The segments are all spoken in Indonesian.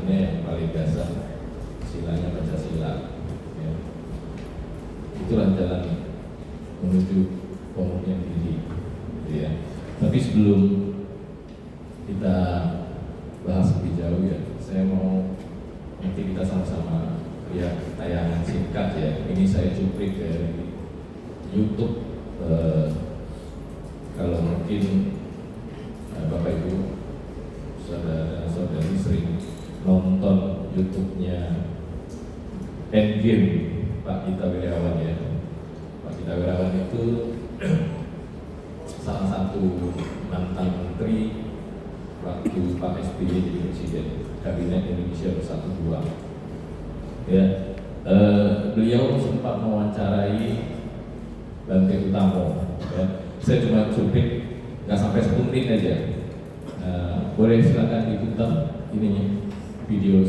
Istilahnya yang paling dasar, istilahnya Pancasila. Ya. Itulah jalan menuju pemurnian diri. Gitu ya. Tapi sebelum kita bahas lebih jauh ya, saya mau nanti kita sama-sama lihat tayangan singkat ya. Ini saya cuplik dari YouTube. Kalau mungkin Bapak Ibu saudara-saudari sering nonton YouTube-nya Endgame Pak Gita Wirjawan ya. Pak Gita Wirjawan itu salah satu mantan menteri waktu Pak SBY jadi presiden Kabinet Indonesia Bersatu 2. Ya, beliau sempat mewawancarai Bante Utomo. Ya. Saya cuma cuplik, nggak sampai 1 menit aja. Boleh silakan diputar ininya video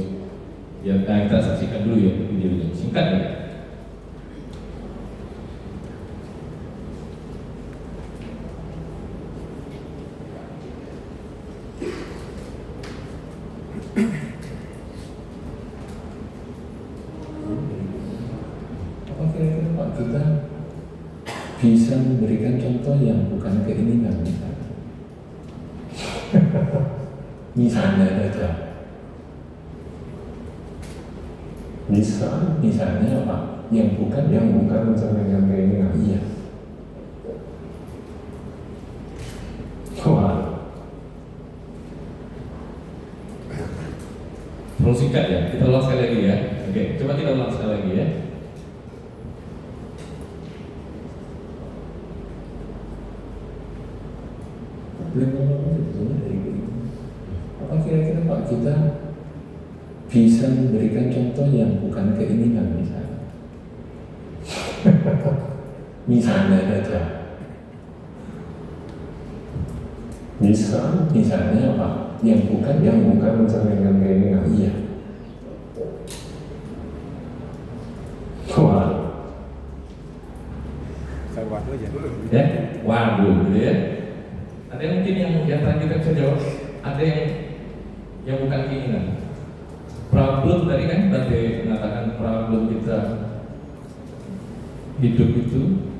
ya, kita saksikan dulu ya videonya, singkat ya. Oke, Pak, kita bisa memberikan contoh yang bukan keinginan misalnya saja. Misalnya apa? Yang bukan mencerminkan keinginan. Iya. Wah. Perlu singkat ya, kita ulang sekali lagi ya. Oke, coba kita ulang sekali lagi ya. Apa kira-kira Pak, kita bisa memberikan contoh yang bukan keinginan misalnya saja. Misalnya apa? Yang bukan mencerminkan keinginan. Iya. Wah. Saya waduh aja. Ya, waduh gitu ya. Ada yang mungkin yang tadi kita bisa jawab, ada yang bukan keinginan. Problem tadi kan Bante mengatakan problem kita hidup itu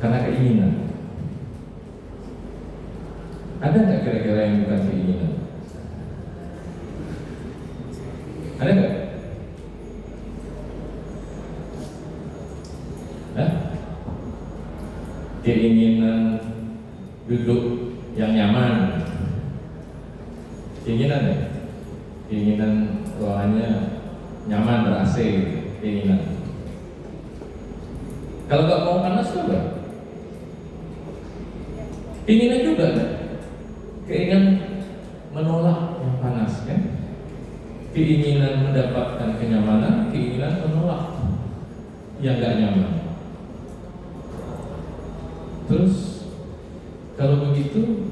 karena keinginan. Ada nggak kira-kira yang bukan keinginan? Ada nggak? Keinginan duduk yang nyaman, keinginan ya, keinginan ruangannya nyaman ber-AC, keinginan. Kalau nggak mau panas tuh apa? Keinginan juga kan? Keinginan menolak yang panas kan? Keinginan mendapatkan kenyamanan, keinginan menolak yang nggak nyaman. Terus kalau begitu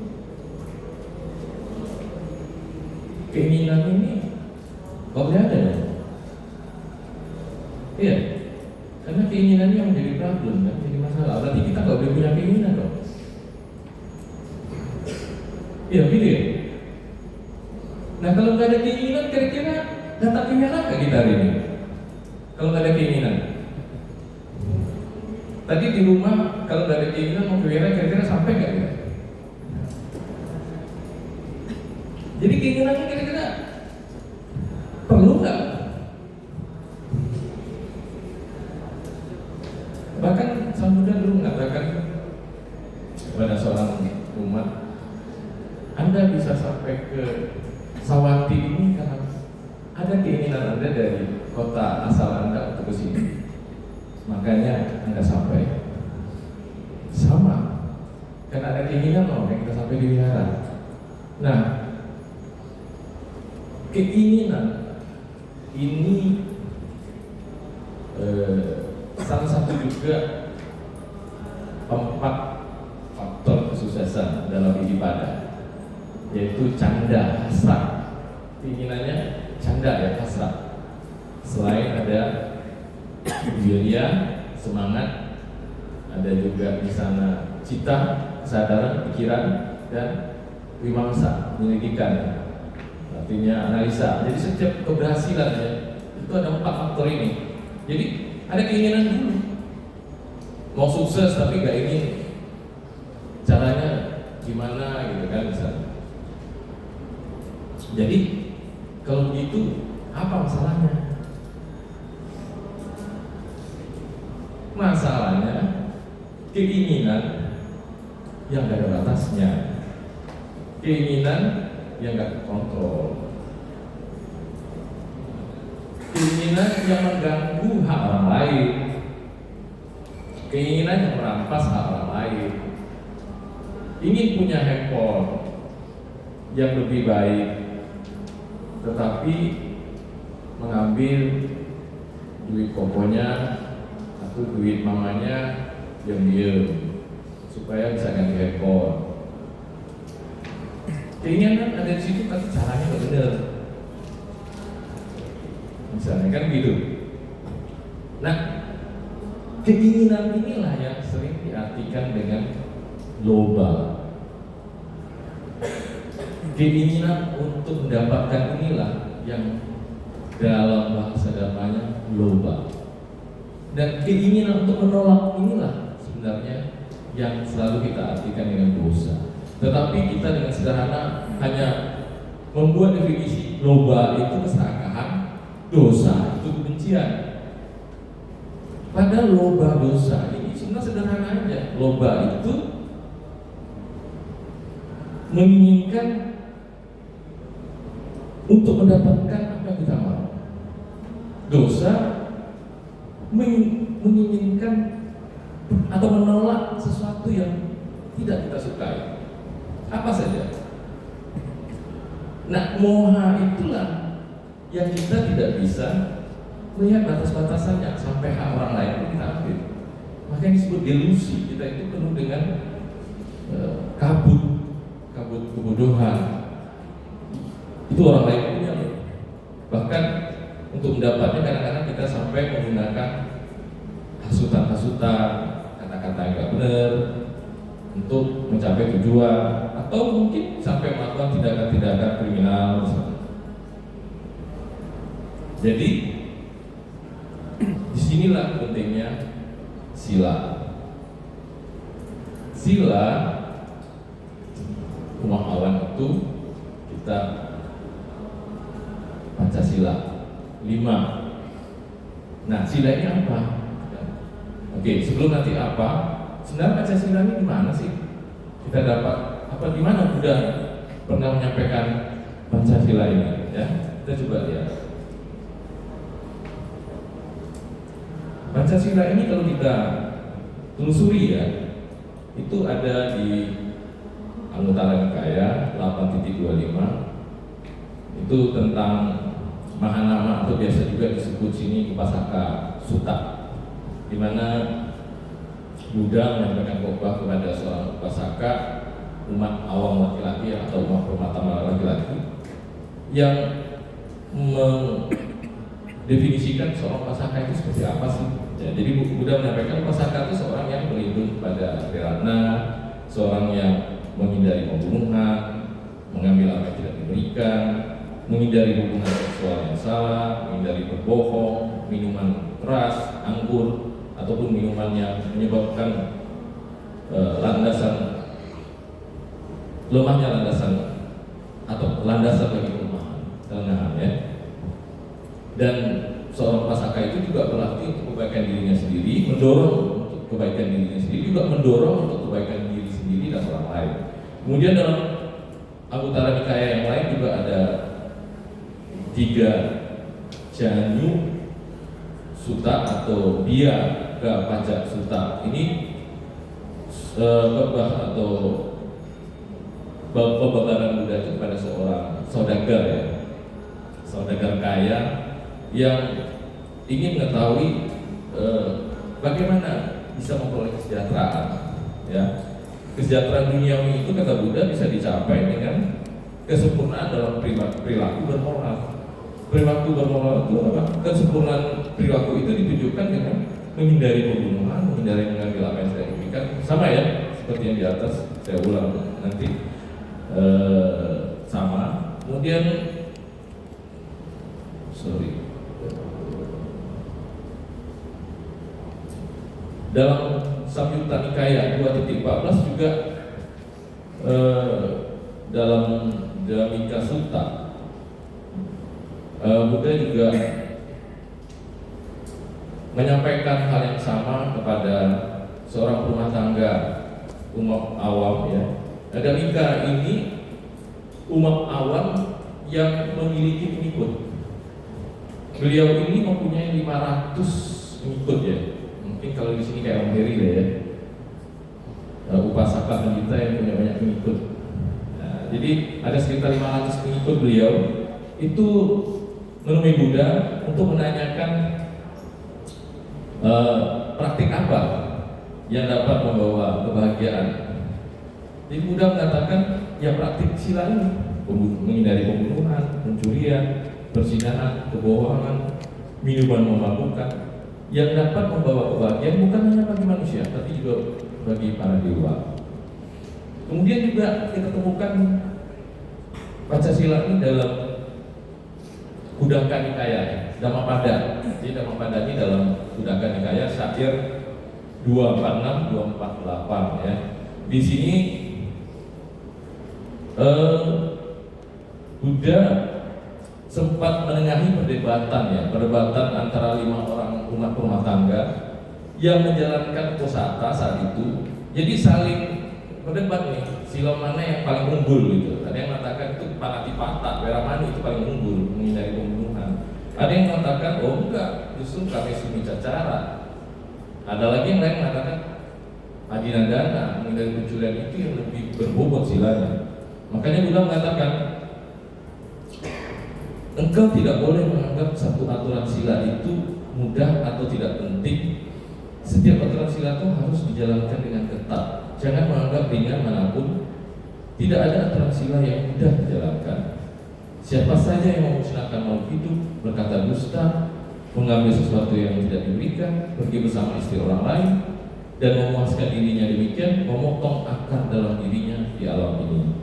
keinginan ini boleh ada dong? Iya, karena keinginannya yang menjadi problem kan, menjadi masalah. Berarti kita nggak boleh punya keinginan dong. Iya, gitu ya. Nah kalau nggak ada keinginan, kira-kira datang keinginan nggak kita hari ini? Kalau nggak ada keinginan, tadi di rumah kalau nggak ada keinginan mau kewira kira-kira sampai nggak ya? Jadi keinginannya kira-kira perlu nggak? Bahkan Sang Buddha dulu mengatakan kepada seorang umat, Anda bisa sampai ke Sawati ini karena ada keinginan Anda dari kota asal Anda untuk ke sini. Makanya Anda sampai. Sama, kan ada keinginan loh yang kita sampai di wihara. Nah, keinginan ini salah satu juga 4 faktor kesuksesan dalam ibadah, yaitu canda, hasrat. Keinginannya canda ya, hasrat. Selain ada wirya, semangat, ada juga di sana cita, kesadaran, pikiran, dan wimamsa, menyelidikan artinya analisa. Jadi setiap keberhasilan ya, itu ada 4 faktor ini. Jadi ada keinginan dulu, mau sukses tapi gak ingin caranya gimana gitu kan misalnya. Jadi kalau begitu apa masalahnya? Masalahnya keinginan yang gak ada batasnya, keinginan yang gak kontrol, keinginan yang mengganggu hak orang lain, keinginan yang merampas hak orang lain, ingin punya handphone yang lebih baik, tetapi mengambil duit kokonya atau duit mamanya diam-diam supaya bisa ganti handphone. Keinginan ada di situ tapi caranya nggak benar. Misalnya kan gitu. Nah, keinginan inilah yang sering diartikan dengan loba. Keinginan untuk mendapatkan inilah yang dalam bahasa agamanya loba. Dan keinginan untuk menolak inilah sebenarnya yang selalu kita artikan dengan dosa. Tetapi kita dengan sederhana hanya membuat definisi loba itu keserakahan, dosa itu kebencian. Padahal loba dosa ini sebenarnya sederhana aja. Loba itu menginginkan untuk mendapatkan apa yang kita mau. Dosa menginginkan atau menolak sesuatu yang tidak kita sukai. Apa saja. Nah, moha itulah yang kita tidak bisa melihat batas-batasannya sampai hak orang lain pun kita ambil. Makanya disebut delusi. Kita itu penuh dengan kabut kebodohan. Itu orang lain punya loh. Bahkan untuk mendapatnya kadang-kadang kita sampai menggunakan hasutan-hasutan, kata-kata yang gak benar untuk mencapai tujuan, atau mungkin sampai melakukan tindakan-tindakan kriminal misalnya. Jadi disinilah pentingnya sila. Sila rumah awan itu kita Pancasila 5. Nah, sila ini apa? Oke, sebelum nanti apa? Sebenarnya Pancasila ini gimana sih? Kita dapat apa? Gimana Buddha pernah menyampaikan Pancasila ini? Ya, kita coba lihat. Pancasila ini kalau kita telusuri ya, itu ada di Anguttara Nikaya 8.25. Itu tentang Mahanama atau biasa juga disebut sini Upasaka Sutta, di mana Buddha menyampaikan khotbah kepada seorang upasaka umat awam laki-laki atau umat permatama laki-laki yang mendefinisikan seorang upasaka itu seperti apa sih? Ya, jadi Buddha menyampaikan upasaka itu seorang yang berlindung pada Triratna, seorang yang menghindari pembunuhan, mengambil apa yang tidak diberikan, menghindari hubungan seksual yang salah, menghindari berbohong, minuman keras, anggur, ataupun minuman yang menyebabkan lemahnya landasan atau landasan bagi kelengahan ya. Dan seorang pasaka itu juga berarti untuk kebaikan dirinya sendiri, mendorong untuk kebaikan dirinya sendiri, juga mendorong untuk kebaikan diri sendiri dan orang lain. Kemudian dalam Anguttara Nikaya yang lain juga ada 3 Janyu Sutta atau Biaga Pajak Sutta. Ini khotbah atau pembakaran Buddha itu pada seorang saudagar ya, saudagar kaya yang ingin mengetahui bagaimana bisa memperoleh kesejahteraan ya. Kesejahteraan duniawi itu kata Buddha bisa dicapai dengan kesempurnaan dalam perilaku bermoral. Perilaku bermoral itu apa? Kesempurnaan perilaku itu ditunjukkan dengan menghindari pembunuhan, menghindari mengambil apa yang tidak diinginkan. Sama ya, seperti yang di atas. Saya ulang nanti sama. Kemudian Dalam Samyutta Nikaya 2.14 juga dalam Dhamika Sutta, Buddha juga menyampaikan hal yang sama kepada seorang rumah tangga umat awam ya. Dhamika ini umat awam yang memiliki pengikut. Beliau ini mempunyai 500 pengikut ya. Mungkin kalau di sini kayak Om Heri lah ya. Upasaka pendeta yang punya banyak pengikut. Nah, jadi ada sekitar 500 pengikut beliau itu menemui Buddha untuk menanyakan praktik apa yang dapat membawa kebahagiaan. Jadi Buddha mengatakan ya praktik sila ini, menghindari pembunuhan, pencurian, perzinahan, kebohongan, minuman memabukkan, yang dapat membawa kebahagiaan bukan hanya bagi manusia, tapi juga bagi para dewa. Kemudian juga kita temukan Pancasila ini dalam Khuddaka Nikaya, Dhammapada. Jadi Dhammapada ini dalam Khuddaka Nikaya syair 246-248 ya. Di sini Buddha sempat menengahi perdebatan antara 5 orang umat rumah tangga yang menjalankan kosata saat itu. Jadi saling berdebat nih, sila mana yang paling unggul gitu. Ada yang mengatakan itu Panatipata, Weramani itu paling unggul, menghindari pembunuhan. Ada yang mengatakan oh enggak, justru Kamesmicacara. Ada lagi yang lain mengatakan Adinadana, menghindari pencurian itu yang lebih berbobot silanya. Makanya Buddha mengatakan engkau tidak boleh menganggap satu aturan sila itu mudah atau tidak penting. Setiap aturan sila itu harus dijalankan dengan ketat. Jangan menganggap ringan manapun. Tidak ada aturan sila yang mudah dijalankan. Siapa saja yang memusnahkan makhluk hidup, berkata dusta, mengambil sesuatu yang tidak diberikan, pergi bersama istri orang lain, dan memuaskan dirinya demikian, memotong akar dalam dirinya di alam ini.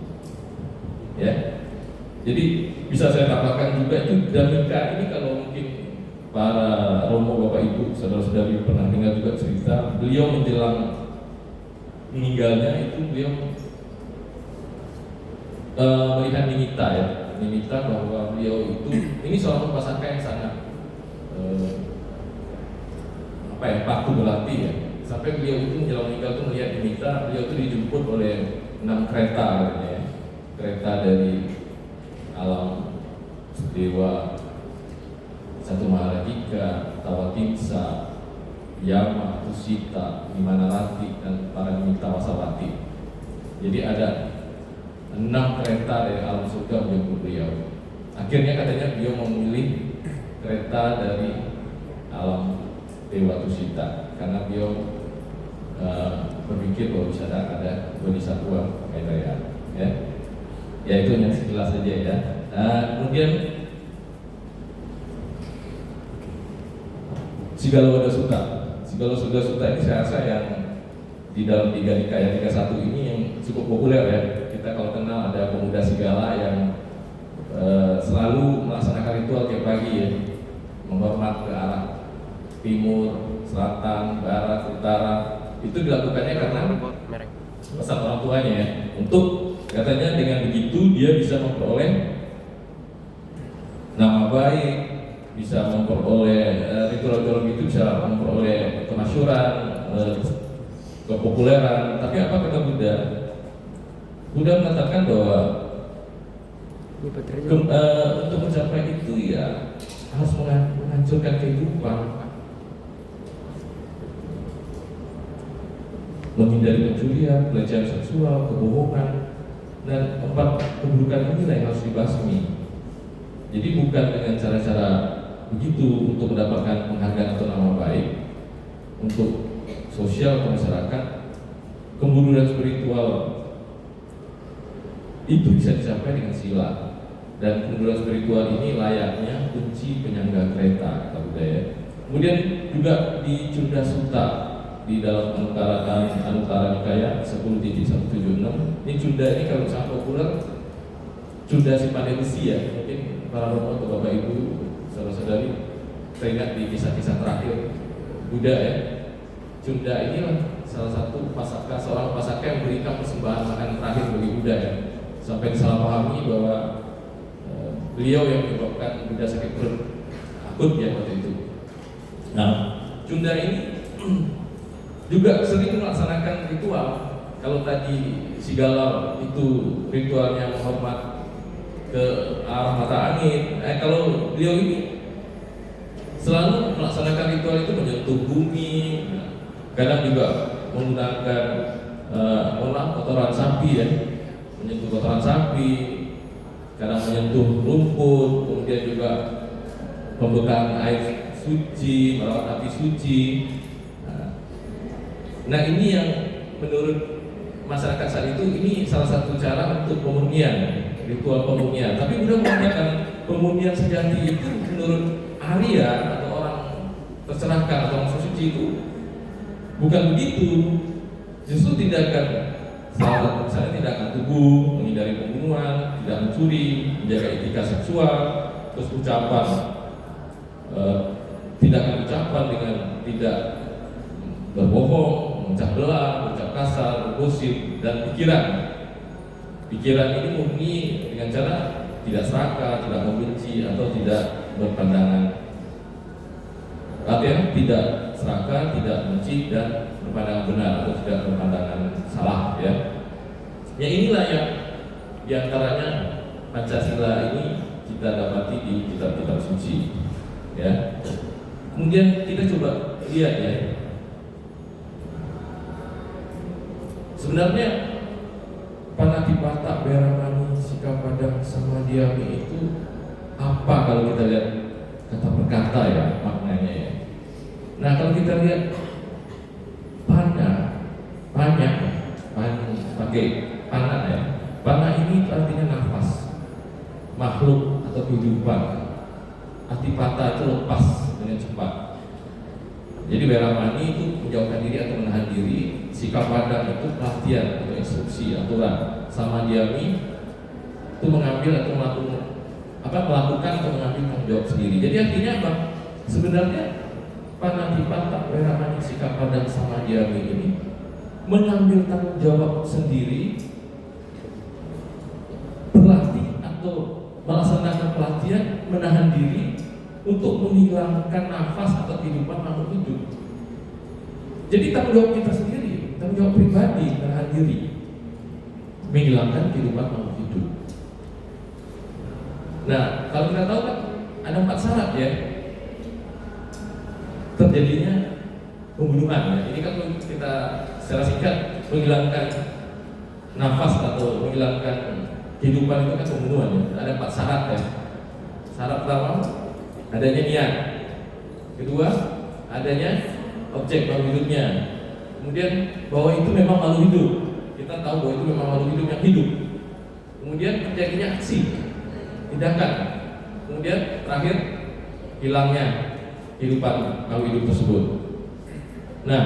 Ya, jadi bisa saya tambahkan juga itu Dhamika ini, kalau mungkin para romo, bapak ibu, saudara-saudari pernah dengar juga cerita beliau menjelang meninggalnya itu beliau melihat nimitta ya, nimitta bahwa beliau itu ini seorang upasaka yang sangat patuh berlatih ya. Sampai beliau itu menjelang meninggal itu melihat nimitta, beliau itu dijemput oleh 6 kereta katanya ya. Kereta dari alam dewa, Satu Maharadika, Tawatimsa, Yama, Tusita, Vimanarati, dan para nimitta wasawati. Jadi ada 6 kereta dari alam surga menjemput beliau. Akhirnya katanya beliau memilih kereta dari alam dewa Tusita karena beliau berpikir bahwa bisa ada bodhisattva kayak ya. Ya itu yang sekilas saja ya. Kemudian Sigala Sutta. Sigala Sutta ini saya rasa yang di dalam 3 Nikaya 31 ini yang cukup populer ya. Kita kalau kenal ada pemuda Sigala yang selalu melaksanakan ritual tiap pagi ya, menghormat ke arah timur, selatan, barat, utara. Itu dilakukannya karena pesan orang tuanya ya, untuk katanya dengan begitu dia bisa memperoleh nama baik, bisa memperoleh ritual-ritual itu, bisa memperoleh kemasyhuran, kepopuleran. Tapi apa kata Buddha? Buddha mengatakan bahwa untuk mencapai itu ya harus menghancurkan kehidupan, menghindari pencurian, pelecehan seksual, kebohongan, dan 4 keburukan inilah yang harus dibasmi. Jadi bukan dengan cara-cara begitu untuk mendapatkan penghargaan atau nama baik untuk sosial atau masyarakat. Kemuduran spiritual itu bisa dicapai dengan sila, dan kemuduran spiritual ini layaknya kunci penyangga kereta kata Buddha ya. Kemudian juga di Cunda Sutta di dalam Anuttara Nikaya 10.176. Ini Cunda ini kalau sangat populer, Cunda Simpan Besi ya. Mungkin para romo atau bapak ibu, saudara-saudari teringat di kisah-kisah terakhir Buddha ya. Cunda inilah salah satu seorang pasaka yang memberikan persembahan makan terakhir bagi Buddha ya. Sampai disalahpahami bahwa beliau yang menyebabkan Buddha sakit perut akut ya waktu itu. Nah, Cunda ini juga sering melaksanakan ritual. Kalau tadi si Galau itu ritualnya menghormat ke arah mata angin, kalau beliau ini selalu melaksanakan ritual itu menyentuh bumi, kadang juga menggunakan kotoran sapi ya, menyentuh kotoran sapi, kadang menyentuh rumput, kemudian juga pembekalan air suci, merawat api suci. Nah ini yang menurut masyarakat saat itu ini salah satu cara untuk pemurnian, ritual pemurnian. Tapi Buddha mengatakan pemurnian sejati itu menurut Arya atau orang tercerahkan atau orang suci itu bukan begitu. Justru tindakan salah misalnya tindakan tubuh, menghindari pembunuhan, tidak mencuri, menjaga etika seksual, terus ucapan tindakan ucapan dengan tidak berbohong, memecah belah, berucap kasar, bergosip, dan pikiran. Pikiran ini murni dengan cara tidak serakah, tidak membenci, atau tidak berpandangan. Artinya tidak serakah, tidak benci, dan berpandangan benar atau tidak berpandangan salah. Ya inilah yang diantaranya Pancasila ini kita dapati di kitab-kitab suci. Ya. Kemudian kita coba lihat ya. Sebenarnya Panatipata, Beramani, Sikapadang, Samadhyami itu apa kalau kita lihat kata perkata ya maknanya ya. Nah kalau kita lihat pakai pana ya. Pana ini artinya nafas, makhluk atau kehidupan. Atipata itu lepas dengan cepat. Jadi Beramani itu menjauhkan diri atau menahan diri. Sikapadang itu pelatihan atau instruksi, aturan. Samadhyami itu mengambil atau melakukan atau mengambil tanggung jawab sendiri. Jadi artinya apa? Sebenarnya Panatipata, Beramani, Sikapadang, Samadhyami ini mengambil tanggung jawab sendiri, berlatih atau melaksanakan pelatihan menahan diri untuk menghilangkan nafas atau kehidupan makhluk hidup. Jadi tanggung jawab kita sendiri, tanggung jawab pribadi menahan diri, menghilangkan kehidupan makhluk hidup. Nah, kalau kita tahu kan ada 4 syarat ya terjadinya pembunuhan ya. Ini kan kita secara singkat menghilangkan nafas atau menghilangkan kehidupan itu kan pembunuhan ya. Ada 4 syarat ya. Syarat pertama adanya niat, kedua adanya objek makhluk hidupnya, kemudian bahwa itu memang makhluk hidup, kita tahu bahwa itu memang makhluk hidup yang hidup, kemudian terjadinya aksi, tindakan, kemudian terakhir hilangnya kehidupan makhluk hidup tersebut. Nah,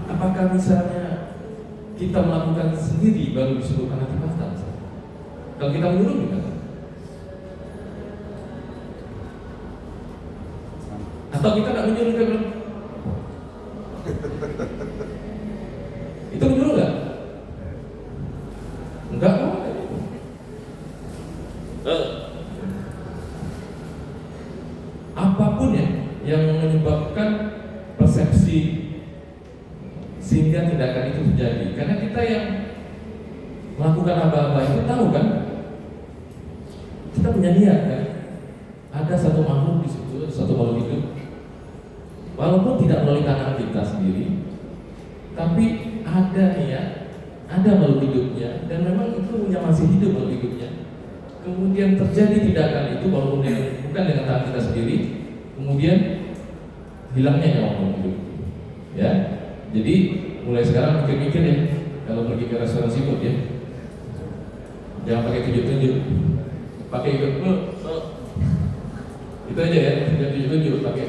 apakah misalnya kita melakukan sendiri baru disebut Panatipata? Kalau kita menurut gimana? Atau kita nggak menyuruh dia bilang? Itu menyuruh nggak? Enggak kok. Apapun ya yang menyebabkan persepsi sehingga tindakan itu terjadi. Karena kita yang melakukan apa-apa itu tahu kan? Kita punya niat kan? Ada satu makhluk di situ, satu makhluk hidup. Walaupun tidak melalui tangan kita sendiri, tapi ada niat, ada makhluk hidupnya, dan memang itu punya masih hidup makhluk hidupnya. Kemudian terjadi tindakan itu walaupun bukan dengan tangan kita sendiri, kemudian hilangnya nyawa makhluk hidup. Ya, jadi mulai sekarang mikir-mikir ya, kalau pergi ke restoran seafood ya, jangan pakai tunjuk-tunjuk, pakai itu aja ya, jangan tunjuk-tunjuk, pakai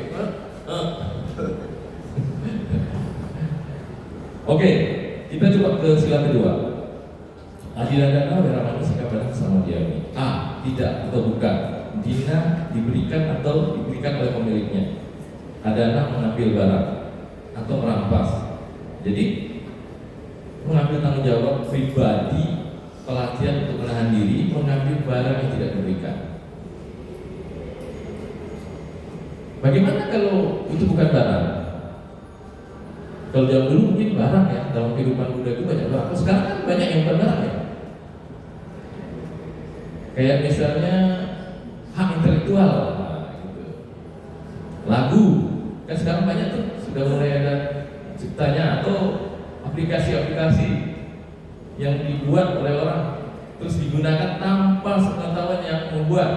Oke, kita coba ke sila kedua. Adhiradana, Beramani, Sikapadang, Samadhyami. A. Tidak atau bukan. Dina diberikan atau diberikan oleh pemiliknya. Adana mengambil barang atau merampas. Jadi mengambil tanggung jawab pribadi, pelatihan untuk menahan diri, mengambil barang yang tidak diberikan. Bagaimana kalau itu bukan barang? Kalau zaman dulu mungkin barang ya, dalam kehidupan Buddha itu banyak barang. Sekarang kan banyak yang bukan barang ya. Kayak misalnya hak intelektual, nah, gitu. Lagu, kan sekarang banyak tuh sudah mulai ada ciptanya atau aplikasi-aplikasi yang dibuat oleh orang terus digunakan tanpa sepengetahuan yang membuat.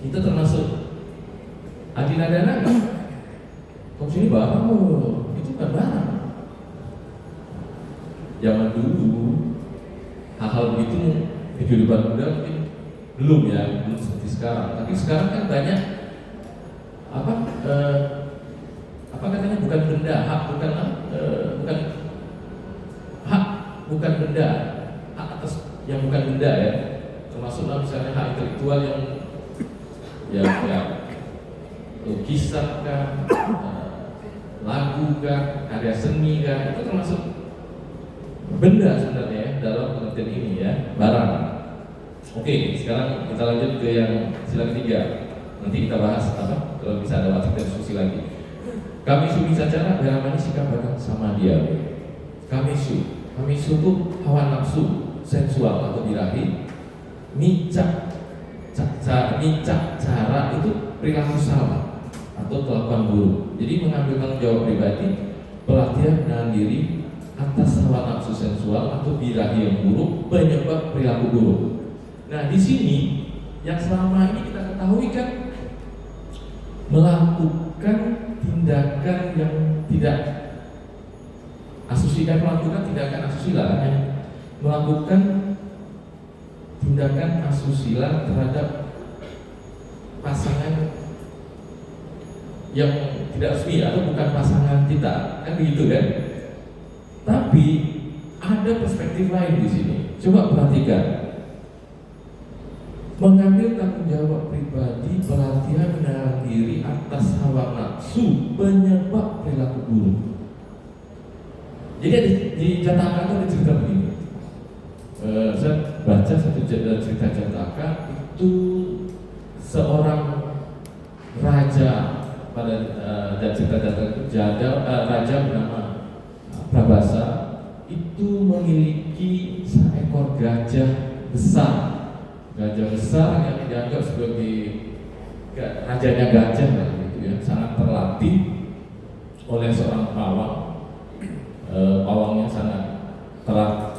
Itu termasuk adinadana nggak? Kok sini barang itu kan barang. Zaman dulu hal-hal begitu di kehidupan Buddha mungkin belum seperti sekarang. Tapi sekarang kan banyak apa katanya, bukan benda, hak bukan hak bukan benda, hak atas yang bukan benda ya. Termasuklah misalnya hak intelektual yang lukisan kan, lagu kan, karya seni kan, itu termasuk benda sebenarnya ya, dalam pengertian ini ya, barang. Oke, sekarang kita lanjut ke yang sila ketiga. Nanti kita bahas apa, kalau bisa ada waktu kita diskusi lagi. Kamisu bicara beramani sikap barang sama dia. Kamisu itu hawa nafsu sensual atau birahi. Nicak cara itu perilaku salah atau kelakuan buruk. Jadi mengambil tanggung jawab pribadi, pelatihan menahan diri atas hawa nafsu sensual atau birahi yang buruk, penyebab perilaku buruk. Nah, di sini yang selama ini kita ketahui kan melakukan tindakan yang tidak asusila, melakukan tindakan asusila, melakukan tindakan asusila terhadap pasangan yang tidak resmi atau bukan pasangan kita, kan begitu kan? Tapi ada perspektif lain di sini. Coba perhatikan. Mengambil tanggung jawab pribadi, pelatihan menahan diri atas hawa nafsu, penyebab perilaku buruk. Jadi di Jataka itu ada cerita begini. Saya baca satu cerita Jataka, itu seorang raja pada cerita Jataka itu raja bernama Prabasa itu memiliki seekor gajah besar. Gajah besar yang dianggap sebagai rajanya gajah gitu ya, sangat terlatih oleh seorang pawang. Pawangnya sangat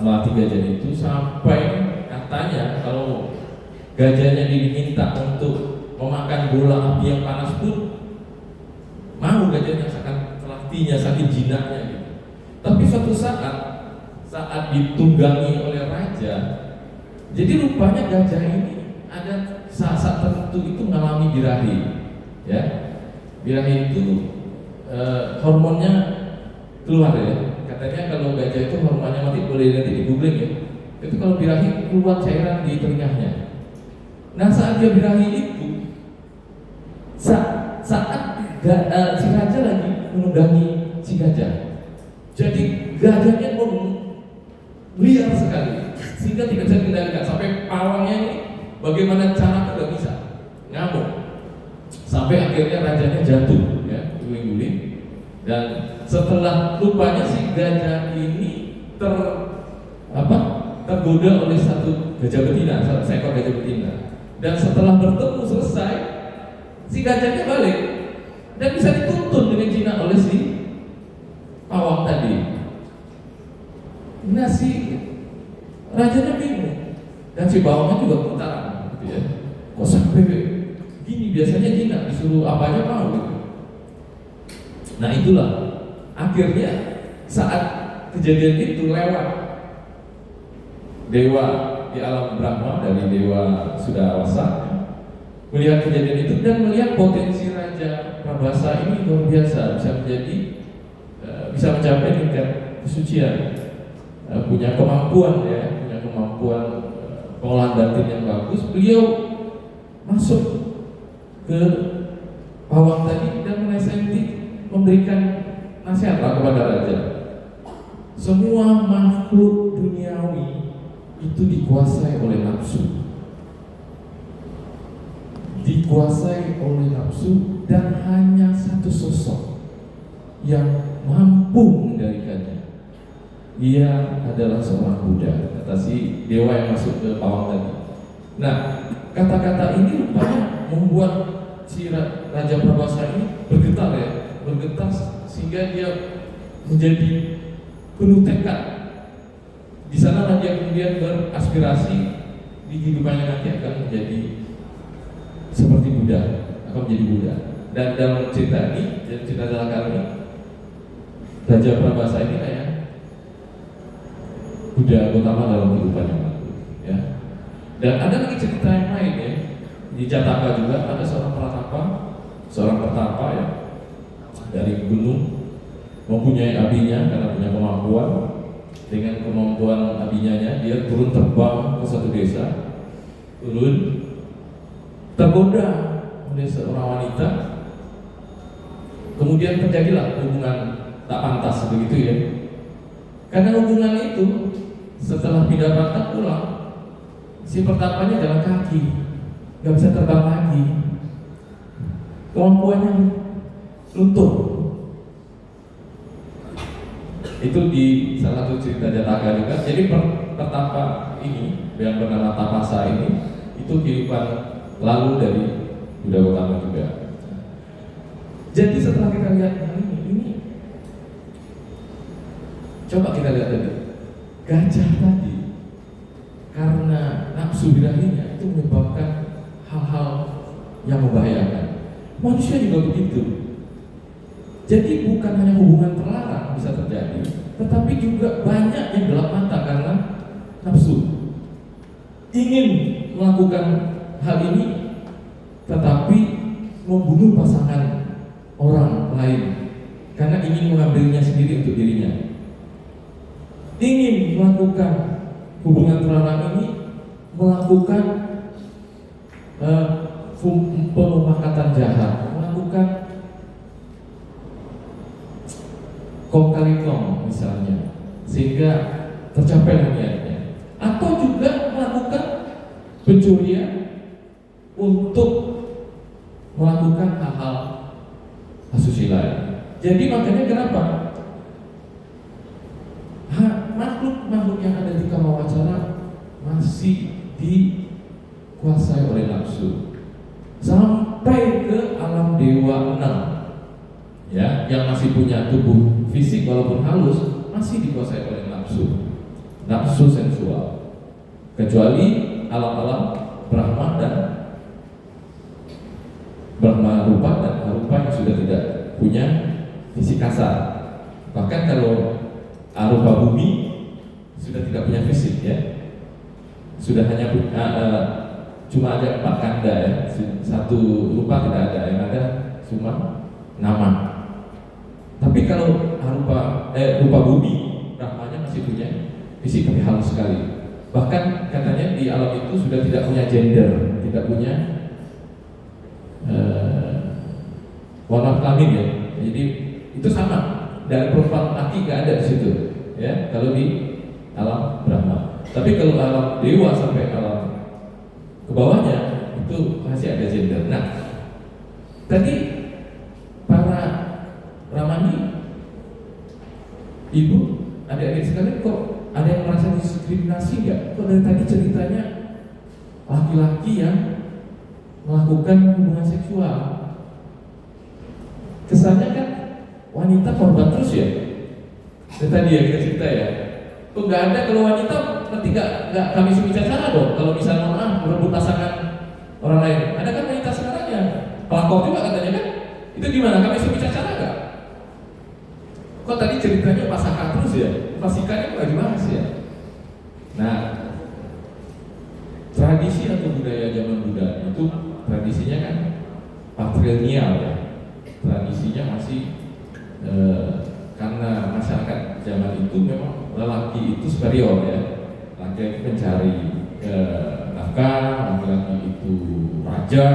melatih gajah itu sampai katanya kalau gajahnya diminta untuk memakan bola api yang panas pun mau gajahnya, sangat terlatihnya, saking jinaknya gitu. Tapi suatu saat ditunggangi oleh raja, jadi rupanya gajah ini ada saat tertentu itu mengalami birahi, ya. Birahi itu hormonnya keluar ya. Katanya kalau gajah itu hormonnya mati, boleh nanti di googling ya. Itu kalau birahi keluar cairan di telinganya. Nah saat dia birahi itu, saat si raja lagi menunggangi si gajah, jadi gajahnya liar sekali sehingga tidak bisa dikendalikan, sampai pawangnya ini bagaimana cara tidak bisa ngamuk, sampai akhirnya rajanya jatuh ya, guling-guling. Dan setelah lupanya si gajah ini tergoda oleh satu gajah betina, seekor gajah betina. Dan setelah bertemu selesai, si gajahnya balik dan bisa dituntun dengan jinak oleh si pawang tadi. Nah si rajanya bingung dan si bawangnya juga gemetaran, gitu ya. Kok sampai gini? Biasanya jinak disuruh apa aja mau gitu. Nah itulah akhirnya saat kejadian itu lewat dewa di alam Brahma, dari dewa sudah awasa melihat kejadian itu dan melihat potensi Raja Prabasa ini luar biasa, bisa mencapai tingkat kesucian, punya kemampuan pengolahan batin yang bagus. Beliau masuk ke pawang tadi dan menasihati memberikan nasihat kepada raja. Semua makhluk duniawi itu dikuasai oleh nafsu. Dikuasai oleh nafsu, dan hanya satu sosok yang mampu mengendalikannya. Ia adalah seorang Buddha, kata si dewa yang masuk ke pawang tadi. Nah, kata-kata ini rupanya membuat si Raja Prabhasa ini bergetar sehingga dia menjadi penuh tekad. Di sana dia kemudian beraspirasi di kehidupannya nanti akan menjadi seperti Buddha, akan menjadi Buddha. Dan dalam cerita ini, cerita Jalaka ini, Raja Prabhasa ini kayak Buddha Gautama dalam kehidupannya lalu, ya. Dan ada lagi cerita yang lain ya. Di Jataka juga ada seorang pertapa ya, dari gunung, mempunyai abinya karena punya kemampuan. Dengan kemampuan abinya dia turun terbang ke suatu desa, tergoda oleh seorang wanita, kemudian terjadilah hubungan tak pantas begitu ya. Karena hubungan itu setelah pindah patah pulang, si pertapanya jalan kaki, nggak bisa terbang lagi, kemampuannya luntur. Itu di salah satu cerita Jataka juga. Jadi pertapa ini yang bernama Tapasa ini itu kehidupan lalu dari Buddha Gautama juga. Jadi setelah kita lihat hal ini coba kita lihat tadi gajah tadi, karena nafsu birahinya itu menyebabkan hal-hal yang membahayakan. Manusia juga begitu. Jadi bukan hanya hubungan terlarang bisa terjadi, tetapi juga banyak yang gelap mata karena nafsu. Ingin melakukan hal ini, tetapi membunuh pasangan orang lain karena ingin mengambilnya sendiri untuk dirinya. Ingin melakukan hubungan terlarang ini, melakukan pemufakatan jahat, melakukan kong kali kong misalnya, sehingga tercapai niatnya, atau juga melakukan pencurian untuk melakukan hal-hal asusila. Jadi makanya kenapa makhluk-makhluk yang ada di Kamawacara masih dikuasai oleh nafsu sampai ke alam dewa 6 ya, yang masih punya tubuh fisik walaupun halus, masih dikuasai oleh nafsu sensual, kecuali alam-alam Brahma Rupa dan Arupa yang sudah tidak punya fisik kasar. Bahkan kalau Arupa bumi sudah tidak punya fisik ya, sudah hanya cuma ada 4 kanda ya, satu rupa tidak ada, yang ada cuma nama. Tapi kalau rupa bumi, Brahmanya masih punya fisik tapi halus sekali. Bahkan katanya di alam itu sudah tidak punya gender, tidak punya warna kelamin ya. Jadi itu sama, dari perempuan laki nggak ada di situ ya. Kalau di alam Brahma. Tapi kalau alam dewa sampai alam ke bawahnya itu masih ada gender. Nah, tadi para Ramani, ibu, adik-adik sekalian, kok ada yang merasa diskriminasi nggak? Kok dari tadi ceritanya laki-laki yang melakukan hubungan seksual, kesannya kan wanita korban terus ya. Dan tadi ya kita cerita ya, kok nggak ada kalau wanita nanti nggak kami bicara dong. Kalau misalnya merebut pasangan orang lain, ada kan wanita sekarang yang pelakor juga katanya kan? Itu gimana? Kami bicara nggak? Kok tadi ceritanya pasaka terus ya? Pasikannya nggak dibahas ya? Nah, tradisi atau budaya zaman Buddha itu tradisinya kan patrilineal ya. Tradisinya masih karena masyarakat zaman itu memang lelaki itu superior ya. Laki-laki pencari nafkah, laki-laki itu raja,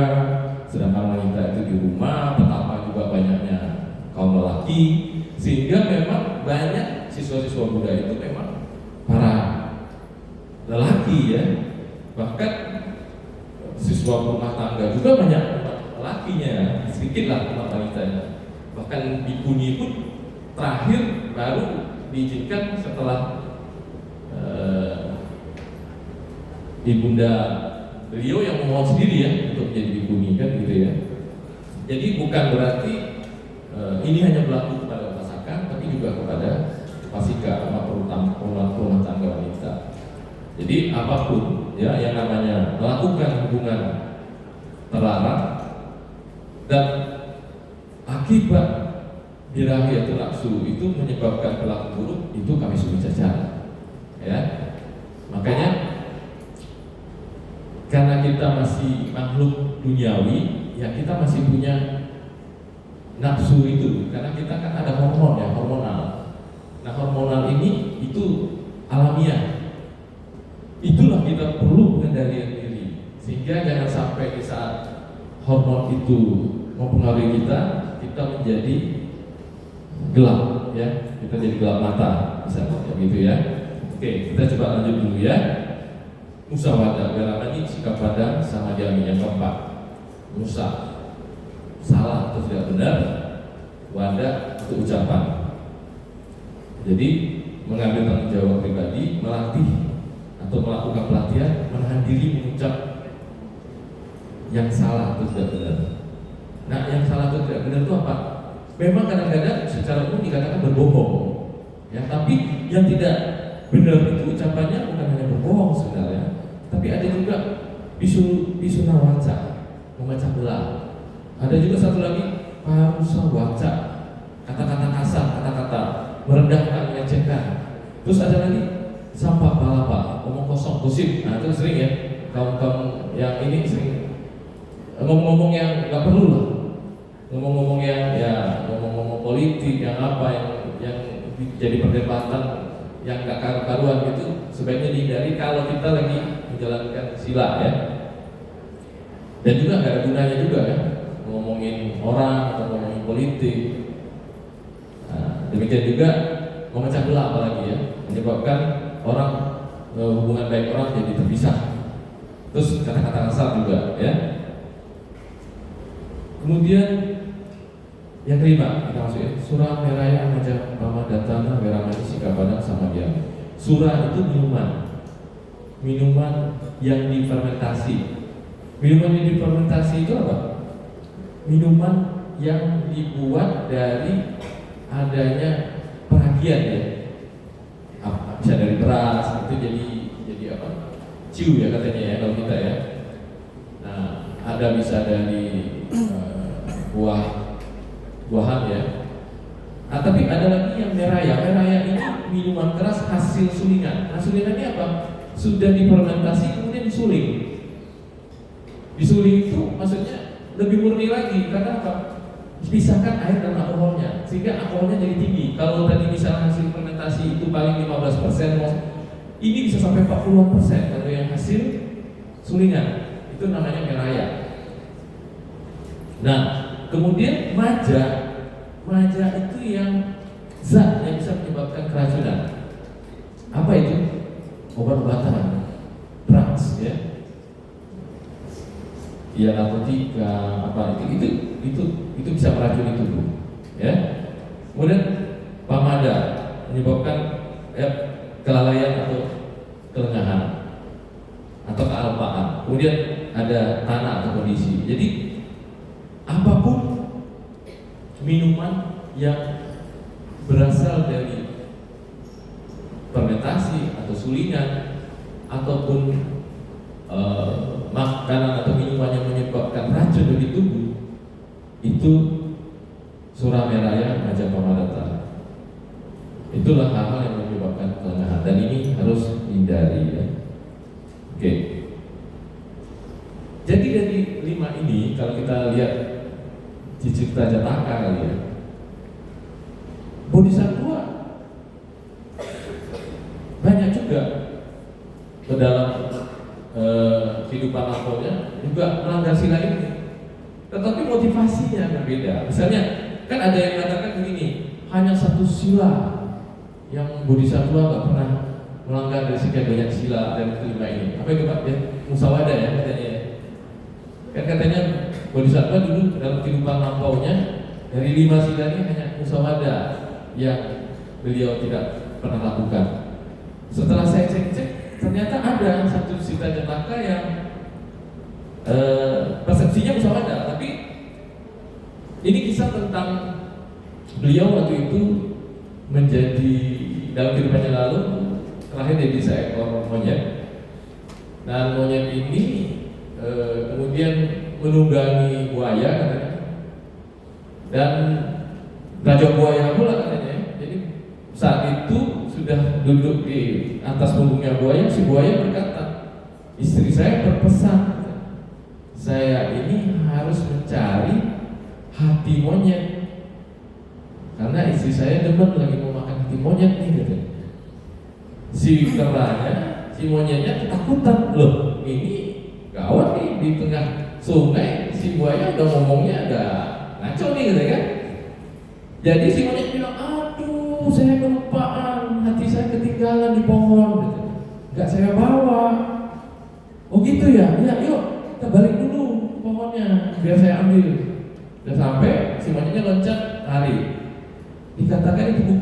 sedangkan wanita itu di rumah, betapa juga banyaknya kaum lelaki, sehingga memang banyak siswa-siswa muda itu memang para lelaki ya, bahkan siswa rumah tangga juga banyak lelakinya, sedikitlah rumah wanitanya. Bahkan di Buni pun terakhir baru diizinkan setelah ibunda beliau yang memohon sendiri ya untuk menjadi bikuni kan gitu ya. Jadi bukan berarti ini hanya berlaku kepada pasaka, tapi juga kepada pasika sama rumah tangga wanita. Jadi apapun ya yang namanya melakukan hubungan terlarang dan akibat birahi atau nafsu itu menyebabkan perilaku buruk, itu kami suruh cacat ya. Makanya karena kita masih makhluk duniawi, ya kita masih punya nafsu itu, karena kita kan ada hormon ya, hormonal. Nah hormonal ini itu alamiah. Itulah kita perlu pengendalian diri, sehingga jangan sampai di saat hormon itu mempengaruhi kita menjadi gelap ya, kita jadi gelap mata, misalnya gitu ya. Oke, kita coba lanjut dulu ya. Musawadah, ini sikap pada sama jami. Yang keempat, musa, salah atau tidak benar, wadah itu ucapan. Jadi mengambil tanggung jawab pribadi, melatih atau melakukan pelatihan, menahan diri mengucap yang salah atau tidak benar. Nah, yang salah atau tidak benar itu apa? Memang kadang-kadang secara umum dikatakan berbohong, ya. Tapi yang tidak benar itu ucapannya bukan hanya berbohong sebenarnya, tapi ada juga bisuna waca, memecah belah. Ada juga satu lagi parusa waca, kata-kata kasar, kata-kata merendahkan, melecehkan. Terus ada lagi sampah balapa, omong kosong, gosip. Nah itu sering ya, kaum yang ini sering ngomong-ngomong yang nggak perlu lah, ngomong-ngomong yang ya ngomong-ngomong politik yang apa yang jadi perdebatan yang nggak karu-karuan gitu, sebaiknya dihindari kalau kita lagi menjalankan sila ya. Dan juga nggak ada gunanya juga ya ngomongin orang atau ngomongin politik. Nah, demikian juga memecah belah apalagi ya, menyebabkan orang hubungan baik orang jadi terpisah. Terus kata-kata kasar juga ya. Kemudian yang kelima kita masuk ya, surah meraya majah pamadatana weramani sikapadang sama dia. Surah itu minuman yang difermentasi. Minuman yang difermentasi itu apa? Minuman yang dibuat dari adanya peragian ya. Bisa dari beras itu jadi apa? Ciu ya katanya ya kalau kita ya. Nah, ada bisa dari buahan ya. Nah, tapi ada lagi yang meraya. Meraya ini minuman keras hasil sulingan. Nah, sulingan ini apa? Sudah difermentasi kemudian disuling. Disuling itu maksudnya lebih murni lagi karena apa? Pisahkan air dan alkoholnya sehingga alkoholnya jadi tinggi. Kalau tadi misalnya hasil fermentasi itu paling 15%, ini bisa sampai 40% kalau yang hasil sulingan. Itu namanya meraya. Nah, kemudian maja itu yang zat yang bisa menyebabkan keracunan. Apa itu? Obat-obatan, drugs ya. Ya narkotika apa itu bisa meracuni tubuh ya. Kemudian pamada menyebabkan kelalaian atau kelengahan atau kealpaan. Kemudian ada tanah atau kondisi. Jadi apapun minuman yang berasal dari fermentasi atau sulingan ataupun makanan atau minuman yang menyebabkan racun bagi tubuh itu surah meraya majah pamadata. Itulah hal-hal yang menyebabkan kelengahan dan ini harus dihindari ya. Oke. Jadi dari 5 ini kalau kita lihat di cerita Jataka kali ya, Bodhisattva banyak juga ke dalam kehidupan lampaunya juga melanggar sila ini, tetapi motivasinya berbeda. Misalnya kan ada yang mengatakan begini, hanya satu sila yang bodhisattva nggak pernah melanggar dari sekian banyak sila dan kelima ini. Apa itu Pak? Ya, musawadah ya katanya. Kan katanya bodhisattva dulu dalam kehidupan lampaunya dari 5 sila ini hanya musawadah yang beliau tidak pernah lakukan. Setelah saya cek-cek, ternyata ada satu sila Jataka yang persepsinya musawadah, tapi ini kisah tentang beliau waktu itu menjadi dalam kehidupannya lalu terakhir jadi seekor monyet. Dan monyet ini kemudian menunggangi buaya katanya, dan raja buaya pula katanya. Jadi saat itu sudah duduk di atas punggungnya buaya, si buaya berkata, istri saya berpesan, saya ini harus mencari hati monyet karena istri saya demen lagi mau makan hati monyet nih gitu. Si keranya, si monyetnya ketakutan, loh ini gawat nih di tengah sungai, si buaya udah ngomongnya agak ngaco nih gitu kan. Jadi si monyet bilang, aduh saya kelupaan, hati saya ketinggalan di pohon gitu. Gak saya bawa. Oh gitu ya, ya yuk kita balik dulu ke pohonnya biar saya ambil. Udah sampai, si monyetnya loncat lari. Dikatakan itu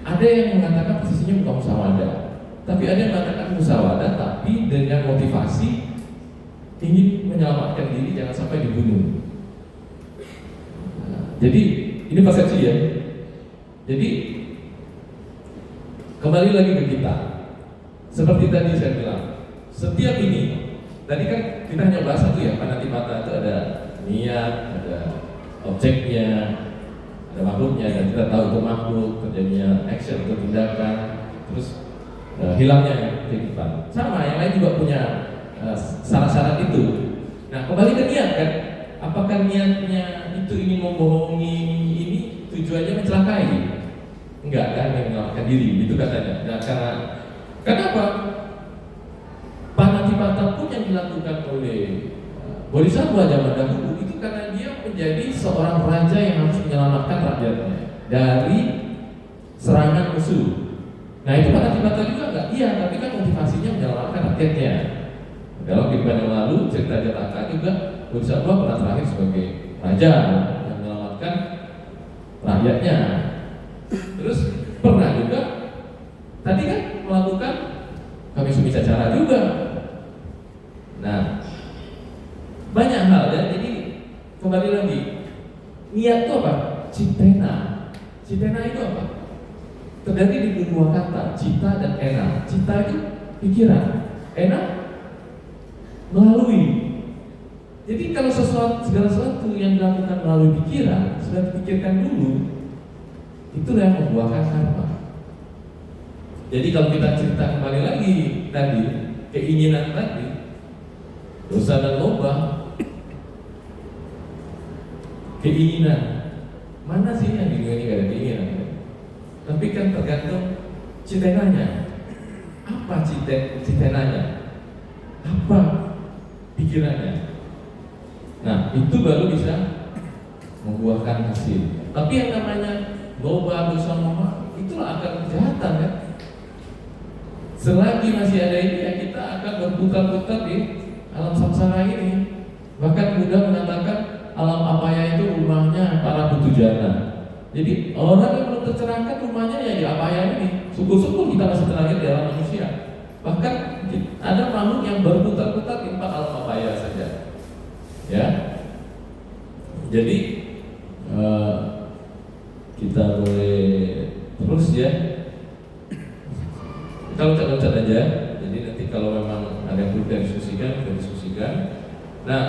ada yang mengatakan posisinya bukan musawadah, tapi ada yang mengatakan musawadah tapi dengan motivasi ingin menyelamatkan diri jangan sampai dibunuh. Jadi ini persepsi ya. Jadi kembali lagi ke kita. Seperti tadi saya bilang, setiap ini tadi kan kita hanya bahas satu ya, panatipata itu ada niat, ada objeknya, ada makhluknya, dan kita tahu itu makhluk, terjadinya action atau tindakan, terus hilangnya kehidupan. Sama yang lain juga punya syarat-syarat itu. Nah kembali ke niat kan, apakah niatnya itu ingin membohongi ini, tujuannya mencelakai? Enggak kan, yang menyelamatkan diri, itu katanya. Nah karena kenapa? Panatipata pun yang dilakukan oleh Bodhisattva zaman dahulu itu karena dia menjadi seorang raja yang harus menyelamatkan rakyatnya dari serangan musuh. Nah itu panatipata juga enggak? Iya, tapi kan motivasinya menyelamatkan rakyatnya. Dalam kehidupan yang lalu cerita Jataka juga Bodhisattva pernah terakhir sebagai raja yang menyelamatkan rakyatnya. Terus pernah juga tadi kan melakukan kami sumicacara juga. Nah banyak hal ya, jadi kembali lagi niat itu apa? Citena. Citena itu apa? Terjadi di dua kata, cita dan ena. Cita itu pikiran, ena melalui. Jadi kalau segala sesuatu yang dilakukan melalui pikiran sudah dipikirkan dulu, itulah yang membuahkan karma. Jadi kalau kita cerita kembali lagi tadi, keinginan tadi, dosa dan loba, keinginan, mana sih yang di dunia ini gak ada keinginan? Tapi kan tergantung citenanya. Apa citenanya? Apa pikirannya? Nah itu baru bisa membuahkan hasil. Tapi yang namanya loba, dosa, moha, itulah akar kejahatan kan. Selagi masih ada ini ya kita akan berputar-putar di alam samsara ini. Bahkan Buddha mengatakan alam apaya itu rumahnya para putujana. Jadi orang yang belum tercerahkan rumahnya ya di apaya ini. Syukur-syukur kita masih terlahir di alam manusia. Bahkan ada makhluk yang berputar-putar di empat alam apaya saja. Ya. Jadi kita boleh terus ya. Kita loncat-loncat aja. Jadi nanti kalau memang ada yang perlu kita diskusikan. Nah,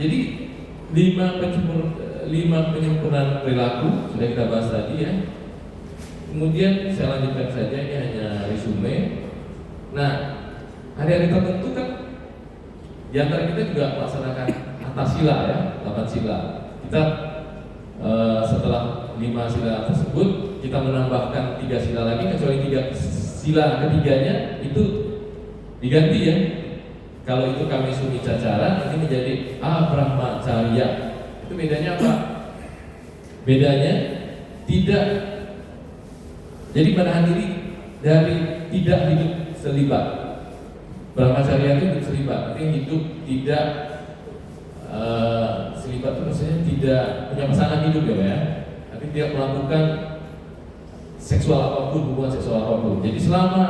jadi 5 penyempurnaan perilaku sudah kita bahas tadi ya. Kemudian saya lanjutkan saja, ini hanya resume. Nah, hari-hari tertentu kan di antara kita juga melaksanakan atas sila ya, 8 sila. Kita setelah 5 sila tersebut kita menambahkan 3 sila lagi, kecuali 3 sila ketiganya itu diganti ya. Kalau itu kami sumicacara, ini menjadi abrahmacharya. Itu bedanya apa? Bedanya tidak, jadi menahan diri dari tidak hidup selibat. Brahmacharya itu hidup selibat, artinya hidup tidak selibat itu maksudnya tidak punya pasangan hidup ya, tapi tidak melakukan seksual apapun, hubungan seksual apapun. Jadi selama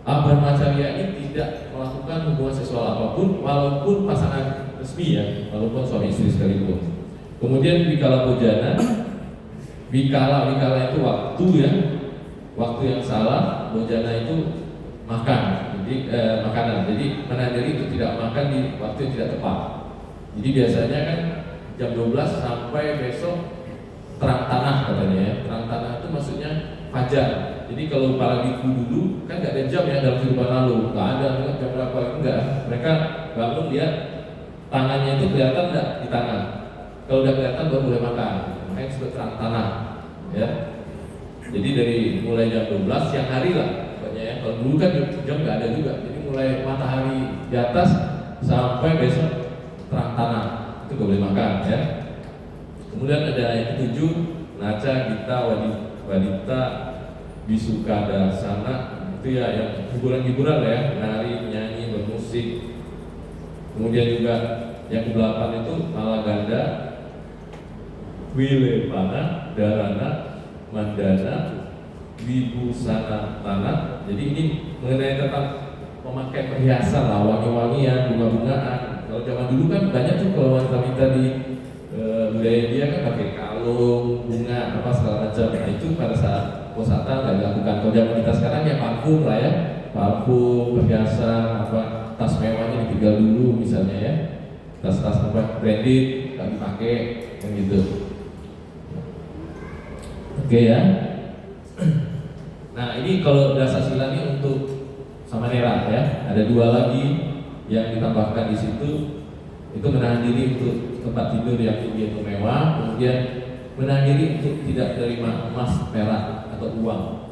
Brahmacharya ini tidak melakukan hubungan seksual apapun, walaupun pasangan resmi ya, walaupun suami istri sekalipun. Kemudian Vikala Bojana, Vikala itu waktu ya, waktu yang salah. Bojana itu makan, jadi makanan. Jadi menahan diri itu tidak makan di waktu yang tidak tepat. Jadi biasanya kan jam 12 sampai besok terang tanah katanya ya. Terang tanah itu maksudnya fajar. Jadi kalau para biku dulu kan nggak ada jam ya dalam kehidupan lalu, nggak ada jam berapa, enggak. Mereka bangun lihat tangannya itu kelihatan nggak di tangan. Kalau udah kelihatan baru boleh makan. Makanya disebut terang tanah ya. Jadi dari mulai jam 12 siang hari lah pokoknya ya. Kalau dulu kan jam nggak ada juga. Jadi mulai matahari di atas sampai besok terang tanah itu nggak boleh makan ya. Kemudian ada yang ketujuh, Naca Gita Wadita Bisukada Sana, itu ya yang hiburan-hiburan ya, menari, menyanyi, bermusik. Kemudian juga yang ke-8 itu Malaganda, Wilepana, Darana, Mandana, Wibusana Tanah. Jadi ini mengenai tentang memakai perhiasan lah, wangi-wangian, bunga-bungaan. Kalau zaman dulu kan banyak tuh kalau wanita-wanita di budaya dia kan pakai kalung, bunga, apa segala macam. Nah itu pada saat posata nggak dilakukan. Kalau zaman kita sekarang ya parfum lah ya, parfum, perhiasan, apa tas mewahnya ditinggal dulu misalnya ya, tas-tas apa branded nggak dipakai, yang gitu. Oke ya. Nah ini kalau dasa sila ini untuk samanera ya. Ada 2 lagi yang ditambahkan di situ. Itu menahan diri untuk tempat tidur yang tinggi atau mewah, kemudian menahan diri untuk tidak menerima emas, perak atau uang.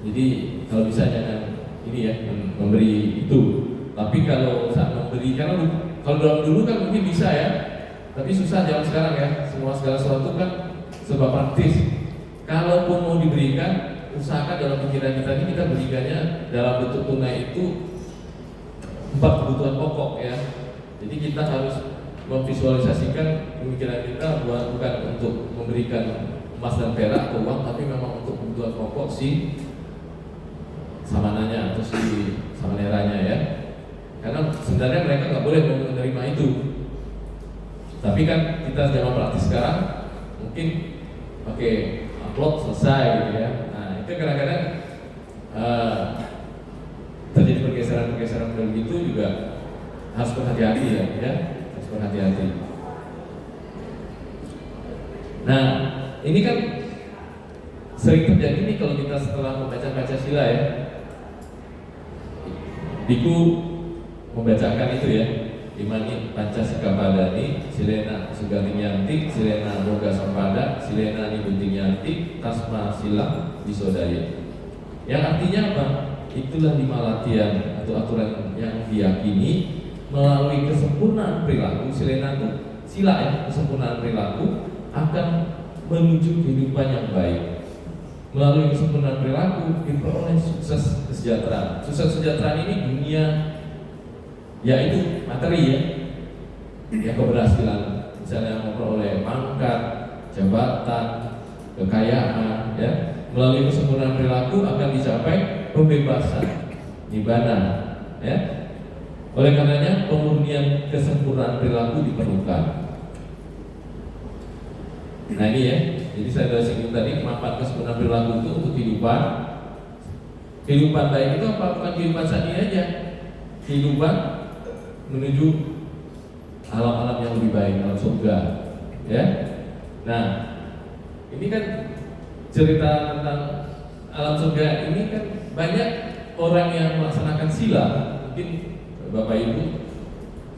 Jadi kalau bisa jangan ini ya memberi itu. Tapi kalau saat memberi, karena kalau dulu kan mungkin bisa ya, tapi susah zaman sekarang ya. Segala sesuatu kan serba praktis. Kalaupun mau diberikan, usahakan dalam pikiran kita ini kita berikannya dalam bentuk tunai itu 4 kebutuhan pokok ya. Jadi kita harus memvisualisasikan pemikiran kita bukan untuk memberikan emas dan perak atau uang, tapi memang untuk kebutuhan pokok si samananya atau si samaneranya ya. Karena sebenarnya mereka nggak boleh menerima itu. Tapi kan kita zaman praktis sekarang mungkin pakai upload selesai gitu ya. Nah itu kadang-kadang terjadi pergeseran begitu juga harus berhati-hati ya, harus berhati-hati. Nah, ini kan sering terjadi nih kalau kita setelah membaca Pancasila ya. Biku membacakan itu ya, Imani Pancasila Padani, Silena Sugatinyanti, Silena Boga Sampada, Silena Nibutinyanti, Tasma Silang Bisodaya. Yang artinya apa? Itulah 5 latihan atau aturan yang diyakini melalui kesempurnaan perilaku. Silena itu sila ya, kesempurnaan perilaku akan menuju kehidupan yang baik. Melalui kesempurnaan perilaku diperoleh sukses kesejahteraan. Sukses kesejahteraan ini dunia, yaitu materi ya keberhasilan. Misalnya memperoleh pangkat, jabatan, kekayaan ya. Melalui kesempurnaan perilaku akan dicapai pembebasan, nibbana ya. Oleh karenanya pemurnian kesempurnaan perilaku diperlukan. Nah ini ya, jadi saya sudah singgung tadi manfaat kesempurnaan perilaku itu untuk kehidupan. Kehidupan baik itu apa? Bukan kehidupan saat ini aja. Kehidupan menuju alam-alam yang lebih baik, alam surga. Ya. Nah, ini kan cerita tentang alam surga ini kan banyak orang yang melaksanakan sila. Mungkin Bapak Ibu,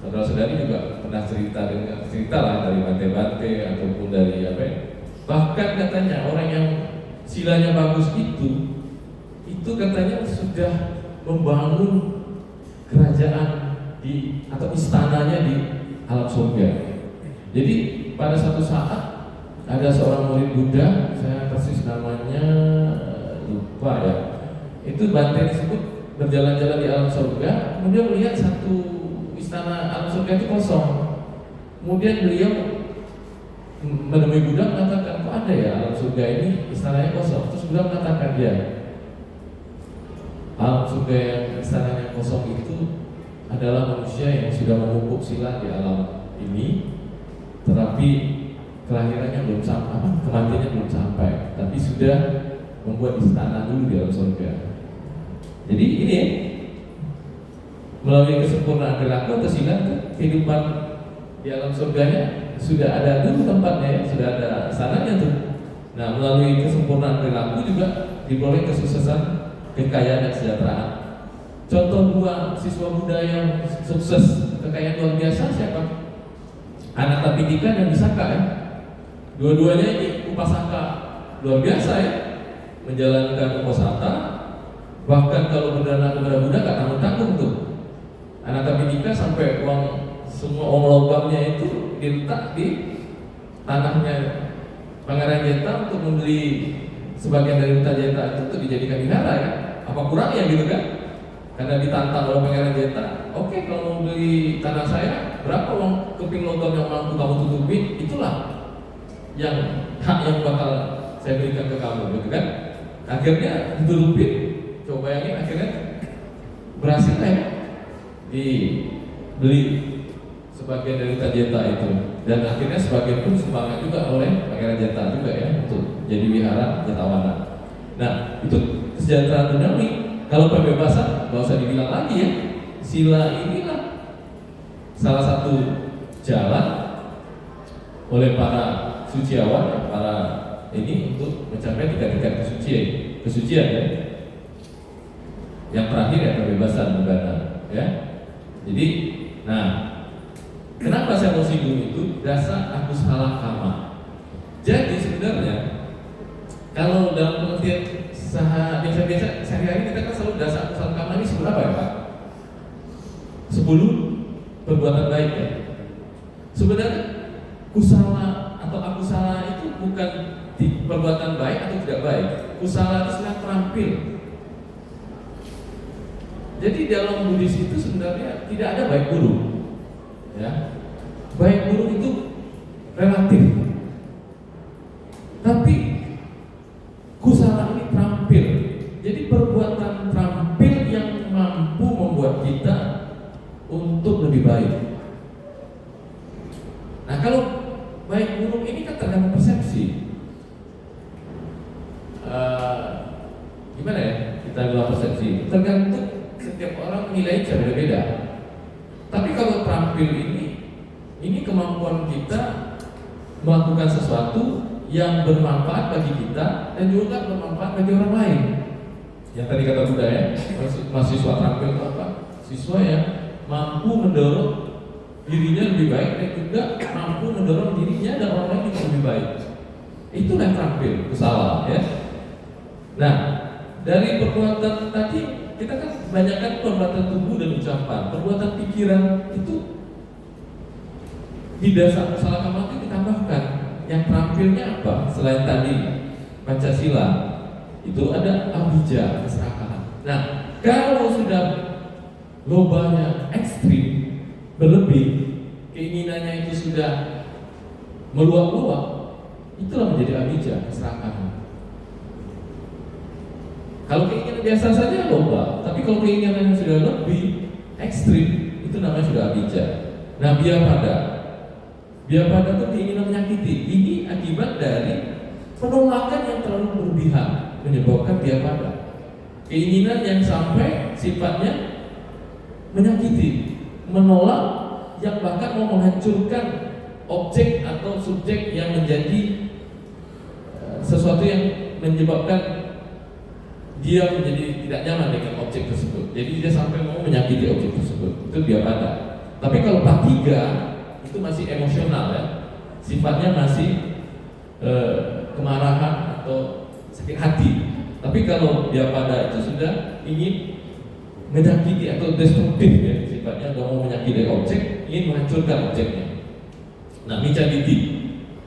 saudara-saudari juga pernah cerita lah dari bante-bante ataupun dari apa ya. Bahkan katanya orang yang silanya bagus itu katanya sudah membangun kerajaan atau istananya di alam surga. Jadi pada satu saat ada seorang murid Buddha, saya persis namanya lupa ya. Itu Bante disebut berjalan-jalan di alam surga, kemudian melihat satu istana alam surga itu kosong. Kemudian beliau menemui Buddha mengatakan, kok ada ya alam surga ini istananya kosong? Terus Buddha mengatakan, ya alam surga yang istananya kosong itu adalah manusia yang sudah memupuk sila di alam ini, tetapi kelahirannya belum sampai, kematiannya belum sampai, tapi sudah membuat istana dulu di alam surga. Jadi ini ya, melalui kesempurnaan perilaku atau sila kehidupan di alam surganya sudah ada dulu tempatnya ya, sudah ada istananya tuh. Nah, melalui kesempurnaan perilaku juga diperoleh kesuksesan, kekayaan dan kesejahteraan. Contoh dua siswa Buddha yang sukses, kekayaan luar biasa siapa? Anathapindika dan Visakha ya. Dua-duanya ini upasaka luar biasa ya, menjalankan uposatha. Bahkan kalau berdana kepada Buddha gak tanggung-tanggung tuh. Anathapindika sampai semua uang logamnya itu diletak di tanahnya Pangeran Jeta untuk membeli sebagian dari hutan Jeta itu untuk dijadikan wihara ya. Apa kurangnya gitu kan? Karena ditantang oleh Pangeran Jeta, oke, kalau mau beli tanah saya, berapa uang keping logam yang mampu kamu tutupi, itulah yang hak yang bakal saya berikan ke kamu, gitu kan? Akhirnya ditutupin, coba bayangin, akhirnya berhasil ya dibeli sebagian dari hutan Jeta itu, dan akhirnya sebagian pun sumbangan juga oleh Pangeran Jeta juga ya untuk jadi wihara Jetawana. Nah, itu kesejahteraan duniawi. Kalau pembebasan, nggak usah dibilang lagi ya. Sila inilah salah satu jalan oleh para suciawan, para ini untuk mencapai tingkat-tingkat kesucian ya. Yang terakhir ya pembebasan nibbana ya. Jadi, nah, kenapa saya mau singgung itu? Dasa aku salah kama. Jadi sebenarnya kalau dalam pengertian biasa-biasa sehari-hari kita kan selalu dasa akusala kama ini seberapa ya Pak? 10 perbuatan baik ya. Sebenarnya kusala atau akusala itu bukan perbuatan baik atau tidak baik. Kusala itu sudah terampil. Jadi dalam Buddhis itu sebenarnya tidak ada baik buruk ya. Baik buruk itu relatif. Tapi kusala ini terampil. Jadi perbuatan terampil yang mampu membuat kita untuk lebih baik. Nah, kalau baik buruk ini kan tergantung persepsi. Gimana ya kita bilang persepsi? Tergantung setiap orang menilai cara berbeda. Tapi kalau terampil ini kemampuan kita melakukan sesuatu yang bermanfaat bagi kita dan juga bermanfaat bagi orang lain. Yang tadi kata Buddha ya, mahasiswa terampil itu apa? Siswa yang mampu mendorong dirinya lebih baik dan juga mampu mendorong dirinya dan orang lain juga lebih baik. Itulah yang terampil, kusala ya. Nah, dari perbuatan tadi kita kan kebanyakan perbuatan tubuh dan ucapan, perbuatan pikiran itu di dasar kusala kama itu ditambahkan. Yang terampilnya apa? Selain tadi Pancasila, itu ada abhijja, keserakahan. Nah, kalau sudah lobanya ekstrim, berlebih, keinginannya itu sudah meluap-luap, itulah menjadi abhijja, keserakahan. Kalau keinginan biasa saja loba, tapi kalau keinginan yang sudah lebih ekstrim, itu namanya sudah abhijja. Nah, Biapada itu keinginan menyakiti. Ini akibat dari penolakan yang terlalu berlebihan menyebabkan biapada. Keinginan yang sampai sifatnya menyakiti, menolak, yang bahkan mau menghancurkan objek atau subjek yang menjadi sesuatu yang menyebabkan dia menjadi tidak nyaman dengan objek tersebut. Jadi dia sampai mau menyakiti objek tersebut. Itu biapada. Tapi kalau patiga itu masih emosional ya, sifatnya masih kemarahan atau sakit hati. Tapi kalau biapada itu sudah ingin menyakiti atau destruktif ya, sifatnya nggak mau menyakiti objek, ingin menghancurkan objeknya. Nah, micca ditti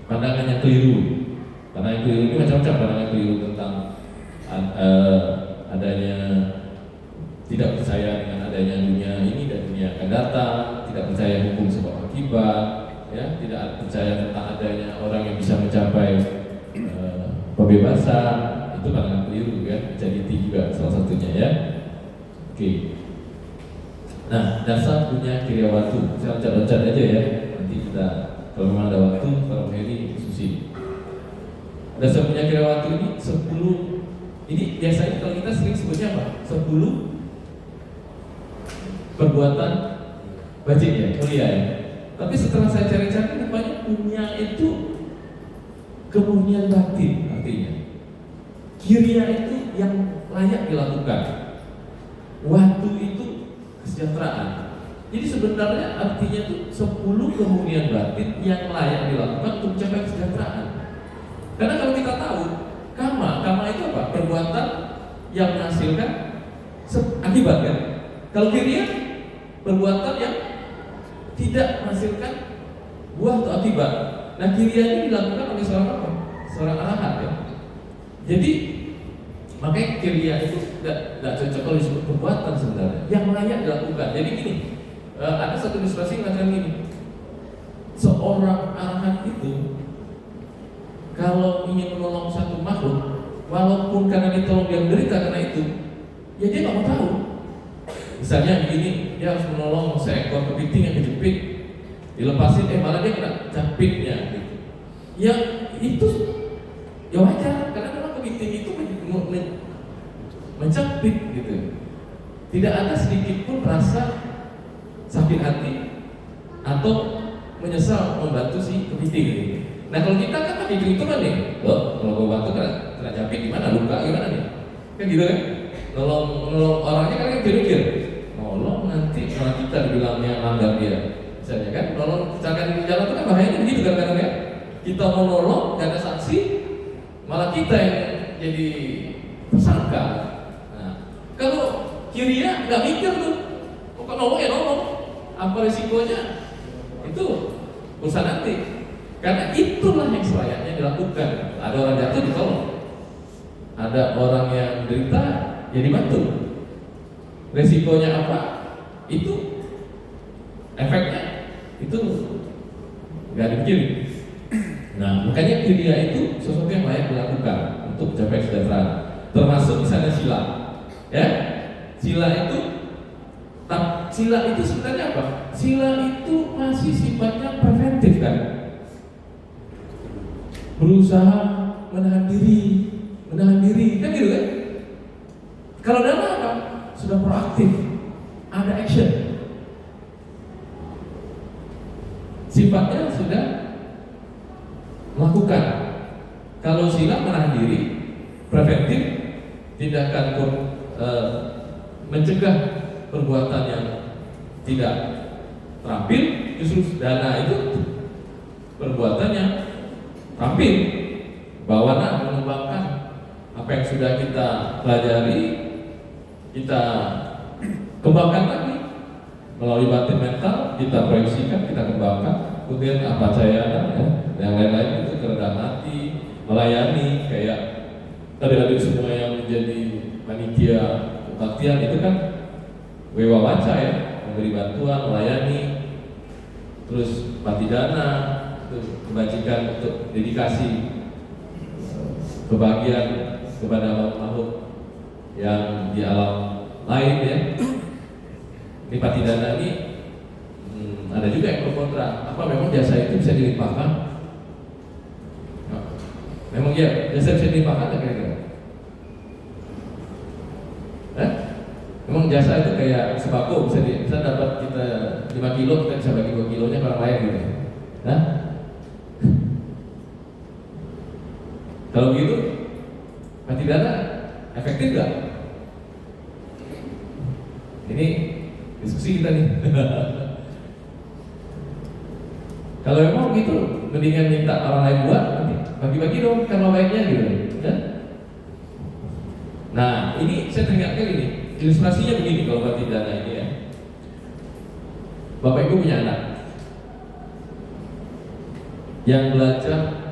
pandangan yang keliru. Pandangan keliru ini macam-macam, pandangan keliru tentang adanya, tidak percaya dengan adanya dunia ini dan dunia akan datang, tidak percaya hukum sebab akibat, ya, tidak percaya tentang adanya orang yang bisa mencapai pembebasan. Itu pandangan keliru, kan? Menjadi juga salah satunya, ya. Oke. Nah, dasar punya Kriya Watu, saya loncat-loncat aja ya. Nanti kita kalau memang ada waktu, kalau Heri diskusi. Dasar punya Kriya Watu ini 10. Ini biasanya kalau kita sering sebutnya apa? 10 perbuatan wajib ya, mulia ya. Tapi setelah saya cari-cari, rupanya punya itu kemurnian batin artinya. Kriya itu yang layak dilakukan. Watu itu kesejahteraan. Jadi sebenarnya artinya itu 10 kemurnian batin yang layak dilakukan untuk mencapai kesejahteraan. Karena kalau kita tahu, kama itu apa? Perbuatan yang menghasilkan akibat, kan? Kalau kriya, perbuatan yang tidak menghasilkan buah atau akibat. Nah, kriya ini dilakukan oleh seorang apa? Seorang arahat, ya. Jadi makanya kriya itu tidak cocok kalau disebut perbuatan sebenarnya yang layak dilakukan. Jadi gini, ada satu ilustrasi macam ini. Seorang arahat itu kalau ingin menolong satu makhluk, walaupun karena ditolong dia menderita karena itu, ya dia nggak mau tahu. Misalnya begini, dia harus menolong seekor kepiting yang kejepit, dilepasin, malah dia kena capitnya, gitu. Ya itu, ya wajar, karena memang kepiting itu mencapit, gitu. Tidak ada sedikit pun rasa sakit hati atau menyesal membantu si kepiting, gitu. Nah, kalau kita kan hitung-hitungan nih, loh, kalau gue bantu kena capit gimana, luka gimana nih, kan gitu kan? Nolong orangnya kan mikir-mikir, nolong nanti malah kita dibilangnya langgar dia, misalnya kan? Nolong kecelakaan di jalan itu kan bahayanya begitu kan kadang ya? Kita mau nolong, gak ada saksi, malah kita yang jadi tersangka. Nah, kalau kriya nggak mikir tuh, kok nolong ya nolong, apa risikonya? Itu urusan nanti. Karena itulah yang selayaknya dilakukan. Ada orang jatuh ditolong, ada orang yang menderita ya dibantu. Resikonya apa? Itu efeknya itu nggak dipikirin. Nah, makanya kriya itu sesuatu yang layak dilakukan untuk mencapai kesejahteraan. Termasuk misalnya sila, ya. Sila itu sebenarnya apa? Sila itu masih sifatnya preventif, kan? Berusaha menahan diri, kan gitu kan? Kalau dhamma apa? Sudah proaktif, ada action. Sifatnya sudah melakukan. Kalau sila menahan diri, preventif, tindakan mencegah perbuatan yang tidak terampil. Justru dana itu perbuatan yang terampil, bawana mengembangkan apa yang sudah kita pelajari, kita kembangkan lagi melalui batin mental, kita proyeksikan, kita kembangkan, kemudian apa cahaya, ya, yang lain-lain itu kerendahan hati, melayani, kayak adik-adik semua yang menjadi panitia kebaktian itu kan wewa waca, ya, memberi bantuan, melayani, terus patidana, itu kebajikan untuk dedikasi kebahagiaan kepada makhluk yang di alam lain, ya. Ini patidana ini ada juga yang pro kontra. Apa memang jasa itu bisa dilimpahkan? Nah, memang ya jasa bisa dilimpahkan tak kira-kira? Memang jasa itu kayak sembako, bisa dapat kita 5 kilo, kita bisa bagi 2 kilonya ke orang lain gitu. Nah, kalau begitu patidana efektif nggak? Ini diskusi kita nih. Kalau memang gitu, mendingan minta orang lain buat, nanti bagi-bagi dong karma baiknya gitu, kan? Nah, ini saya teringatkan ini, ilustrasinya begini kalau patidana ini, ya. Bapak Ibu punya anak, yang belajar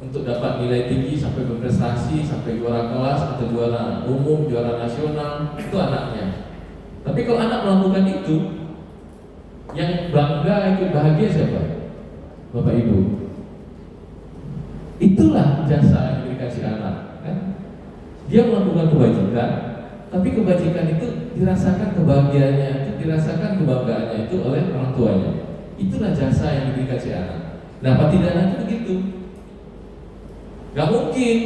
untuk dapat nilai tinggi sampai berprestasi, sampai juara kelas atau juara umum, juara nasional, itu anaknya. Tapi kalau anak melakukan itu, yang bangga, ikut bahagia siapa? Bapak Ibu. Itulah jasa yang dikasih anak, kan? Dia melakukan kebajikan, tapi kebajikan itu dirasakan kebahagiaannya, itu dirasakan kebanggaannya itu oleh orang tuanya. Itulah jasa yang dikasih anak. Nah, patidana itu begitu. Gak mungkin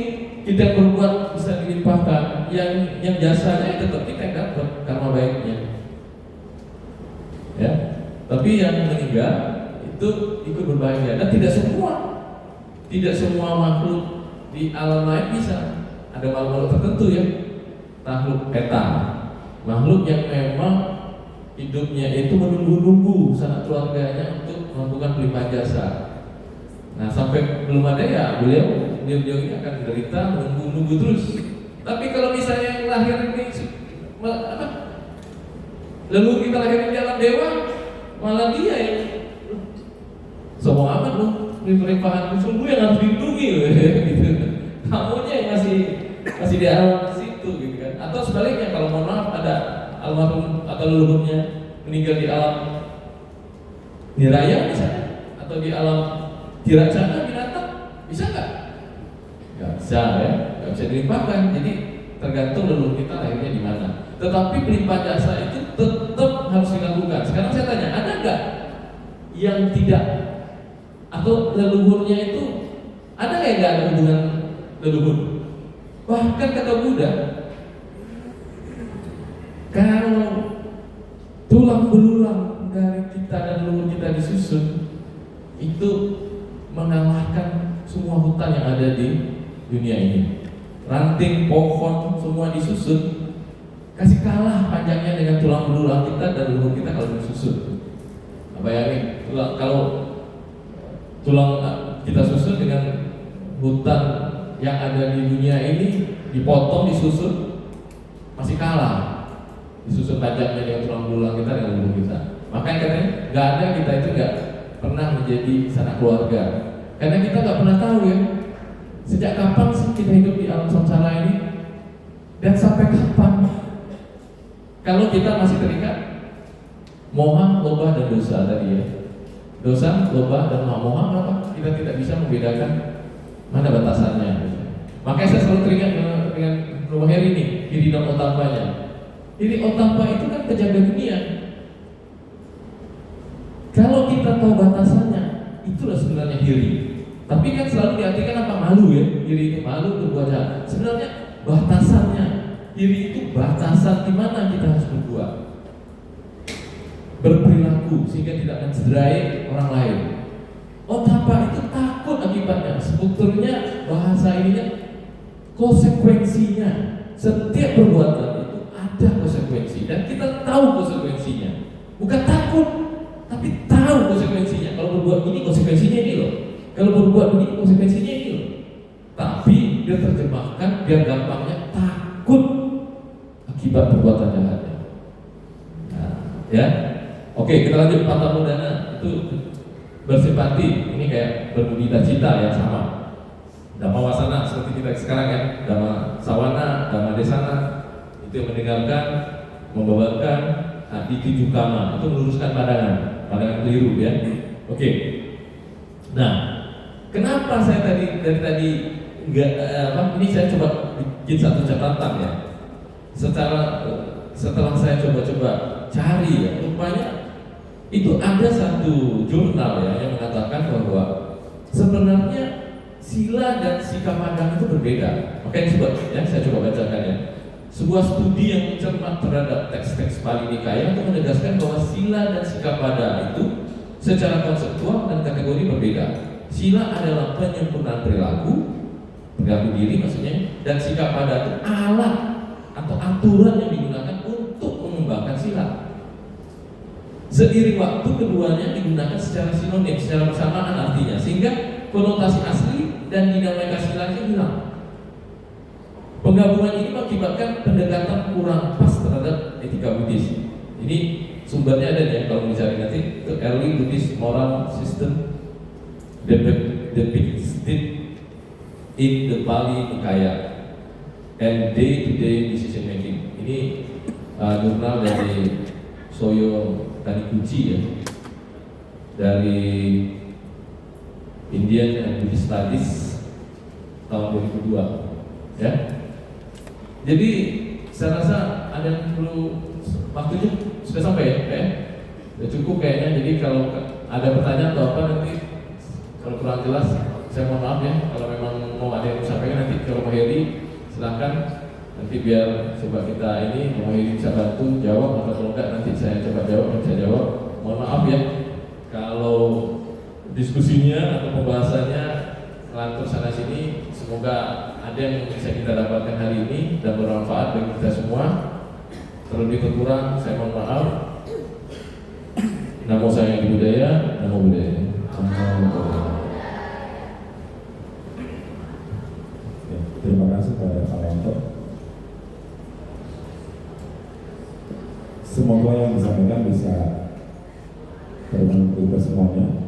kita berbuat bisa dilimpahkan, yang jasanya tetap kita yang dapat karma baiknya. Ya, tapi yang meninggal itu ikut berbahagia. Dan tidak semua makhluk di alam lain bisa. Ada makhluk tertentu ya, makhluk peta, makhluk yang memang hidupnya itu menunggu-nunggu sanak keluarganya untuk melakukan pelimpahan jasa. Nah, sampai belum ada ya beliau ini akan menderita menunggu terus. Tapi kalau misalnya yang lahir ini leluhur kita lahir di alam dewa, malah dia yang sombong amat loh, pelimpahan sungguh yang harus dilindungi gitu. Kamunya yang masih di alam situ gitu kan. Atau sebaliknya, kalau mohon maaf ada almarhum atau leluhurnya meninggal di alam niraya misalnya, atau di alam dirajana binatang, bisa nggak? Nggak bisa ya, nggak bisa dilimpahkan. Jadi tergantung leluhur kita lahirnya di mana. Tetapi pelimpahan jasa itu tetap harus dilakukan. Sekarang saya tanya, ada nggak yang tidak, atau leluhurnya itu ada nggak ada hubungan leluhur? Bahkan kata Buddha, kalau tulang belulang dari kita dan leluhur kita disusun, itu mengalahkan semua hutan yang ada di dunia ini. Ranting, pohon, semua disusun, kasih kalah panjangnya dengan tulang belulang kita dan leluhur kita kalau disusun. Bayangin, kalau tulang kita susun dengan hutan yang ada di dunia ini dipotong, disusun, masih kalah disusun panjangnya dengan tulang belulang kita dengan leluhur kita. Makanya katanya nggak ada kita itu nggak pernah menjadi sanak keluarga, karena kita nggak pernah tahu ya sejak kapan sih kita hidup di alam samsara ini dan sampai kapan. Kalau kita masih terikat moha, lobah dan dosa tadi ya, dosa, lobah dan moha, kenapa kita tidak bisa membedakan mana batasannya? Makanya saya selalu teringat dengan Rumah Heri ini, Hiri dan Otampanya. Hiri Otampa itu kan penjaga dunia. Kalau kita tahu batasannya, itulah sebenarnya Hiri. Tapi kan selalu diartikan apa? Malu ya, Hiri itu malu berbuat jahat. Sebenarnya batasannya, Hiri itu batasan di mana kita harus berbuat, berperilaku sehingga tidak mencederai orang lain. Otapa itu takut akibatnya. Sebetulnya bahasa ininya konsekuensinya. Setiap perbuatan itu ada konsekuensi dan kita tahu konsekuensinya. Bukan takut, tapi tahu konsekuensinya. Kalau berbuat ini konsekuensinya ini loh. Kalau berbuat ini konsekuensinya ini loh. Tapi dia terjemahkan biar gampangnya takut akibat perbuatan jahatnya. Nah, ya. Oke, kita lanjut. Patamudana itu bersimpati, ini kayak berbudi cita ya, sama. Dhamma wasana seperti kita sekarang ya, Dhamma sawana, Dhamma desana, itu yang mendengarkan, membawakan, hati tujuh kama, itu meluruskan pandangan keliru ya. Oke. Nah, kenapa saya dari tadi enggak ini saya coba bikin satu catatan ya. Setelah saya coba cari ya, rupanya itu ada satu jurnal ya yang mengatakan bahwa sebenarnya sila dan sikamadang itu berbeda. Makanya coba ya saya coba bacakan ya. Sebuah studi yang cermat terhadap teks-teks Pali Nikaya untuk menegaskan bahwa sila dan sikapada itu secara konseptual dan kategori berbeda. Sila adalah penyempurnaan perilaku diri maksudnya, dan sikapada itu alat atau aturan yang digunakan untuk mengembangkan sila. Seiring waktu keduanya digunakan secara sinonim, secara bersamaan artinya, sehingga konotasi asli dan dinamika silanya hilang. Penggabungan ini mengakibatkan pendekatan kurang pas terhadap etika Buddhis. Ini sumbernya ada ya, kalau mencari nanti itu Early Buddhist Moral System the big step in the Bali Nikaya and day-to-day decision making. Ini jurnal dari Soyo Taniguchi ya, dari Indian and Buddhist Studies tahun 2002 ya. Jadi saya rasa ada yang perlu, waktunya sudah sampai ya, sudah cukup kayaknya. Jadi kalau ada pertanyaan atau apa nanti kalau kurang jelas saya mohon maaf ya. Kalau memang mau ada yang disampaikan nanti kalau Pak Heri silahkan, nanti biar coba kita ini Pak Heri bisa bantu jawab, atau kalau enggak nanti saya coba jawab dan saya jawab. Mohon maaf ya kalau diskusinya atau pembahasannya ngelantur sana sini. Semoga ada yang bisa kita dapatkan hari ini dan bermanfaat bagi kita semua. Terlebih kurang saya mohon maaf. Namo Sang Hyang Budaya, Namo Buddhaya. Terima kasih kepada Pak Lento. Semoga yang disampaikan bisa bermanfaat untuk semuanya.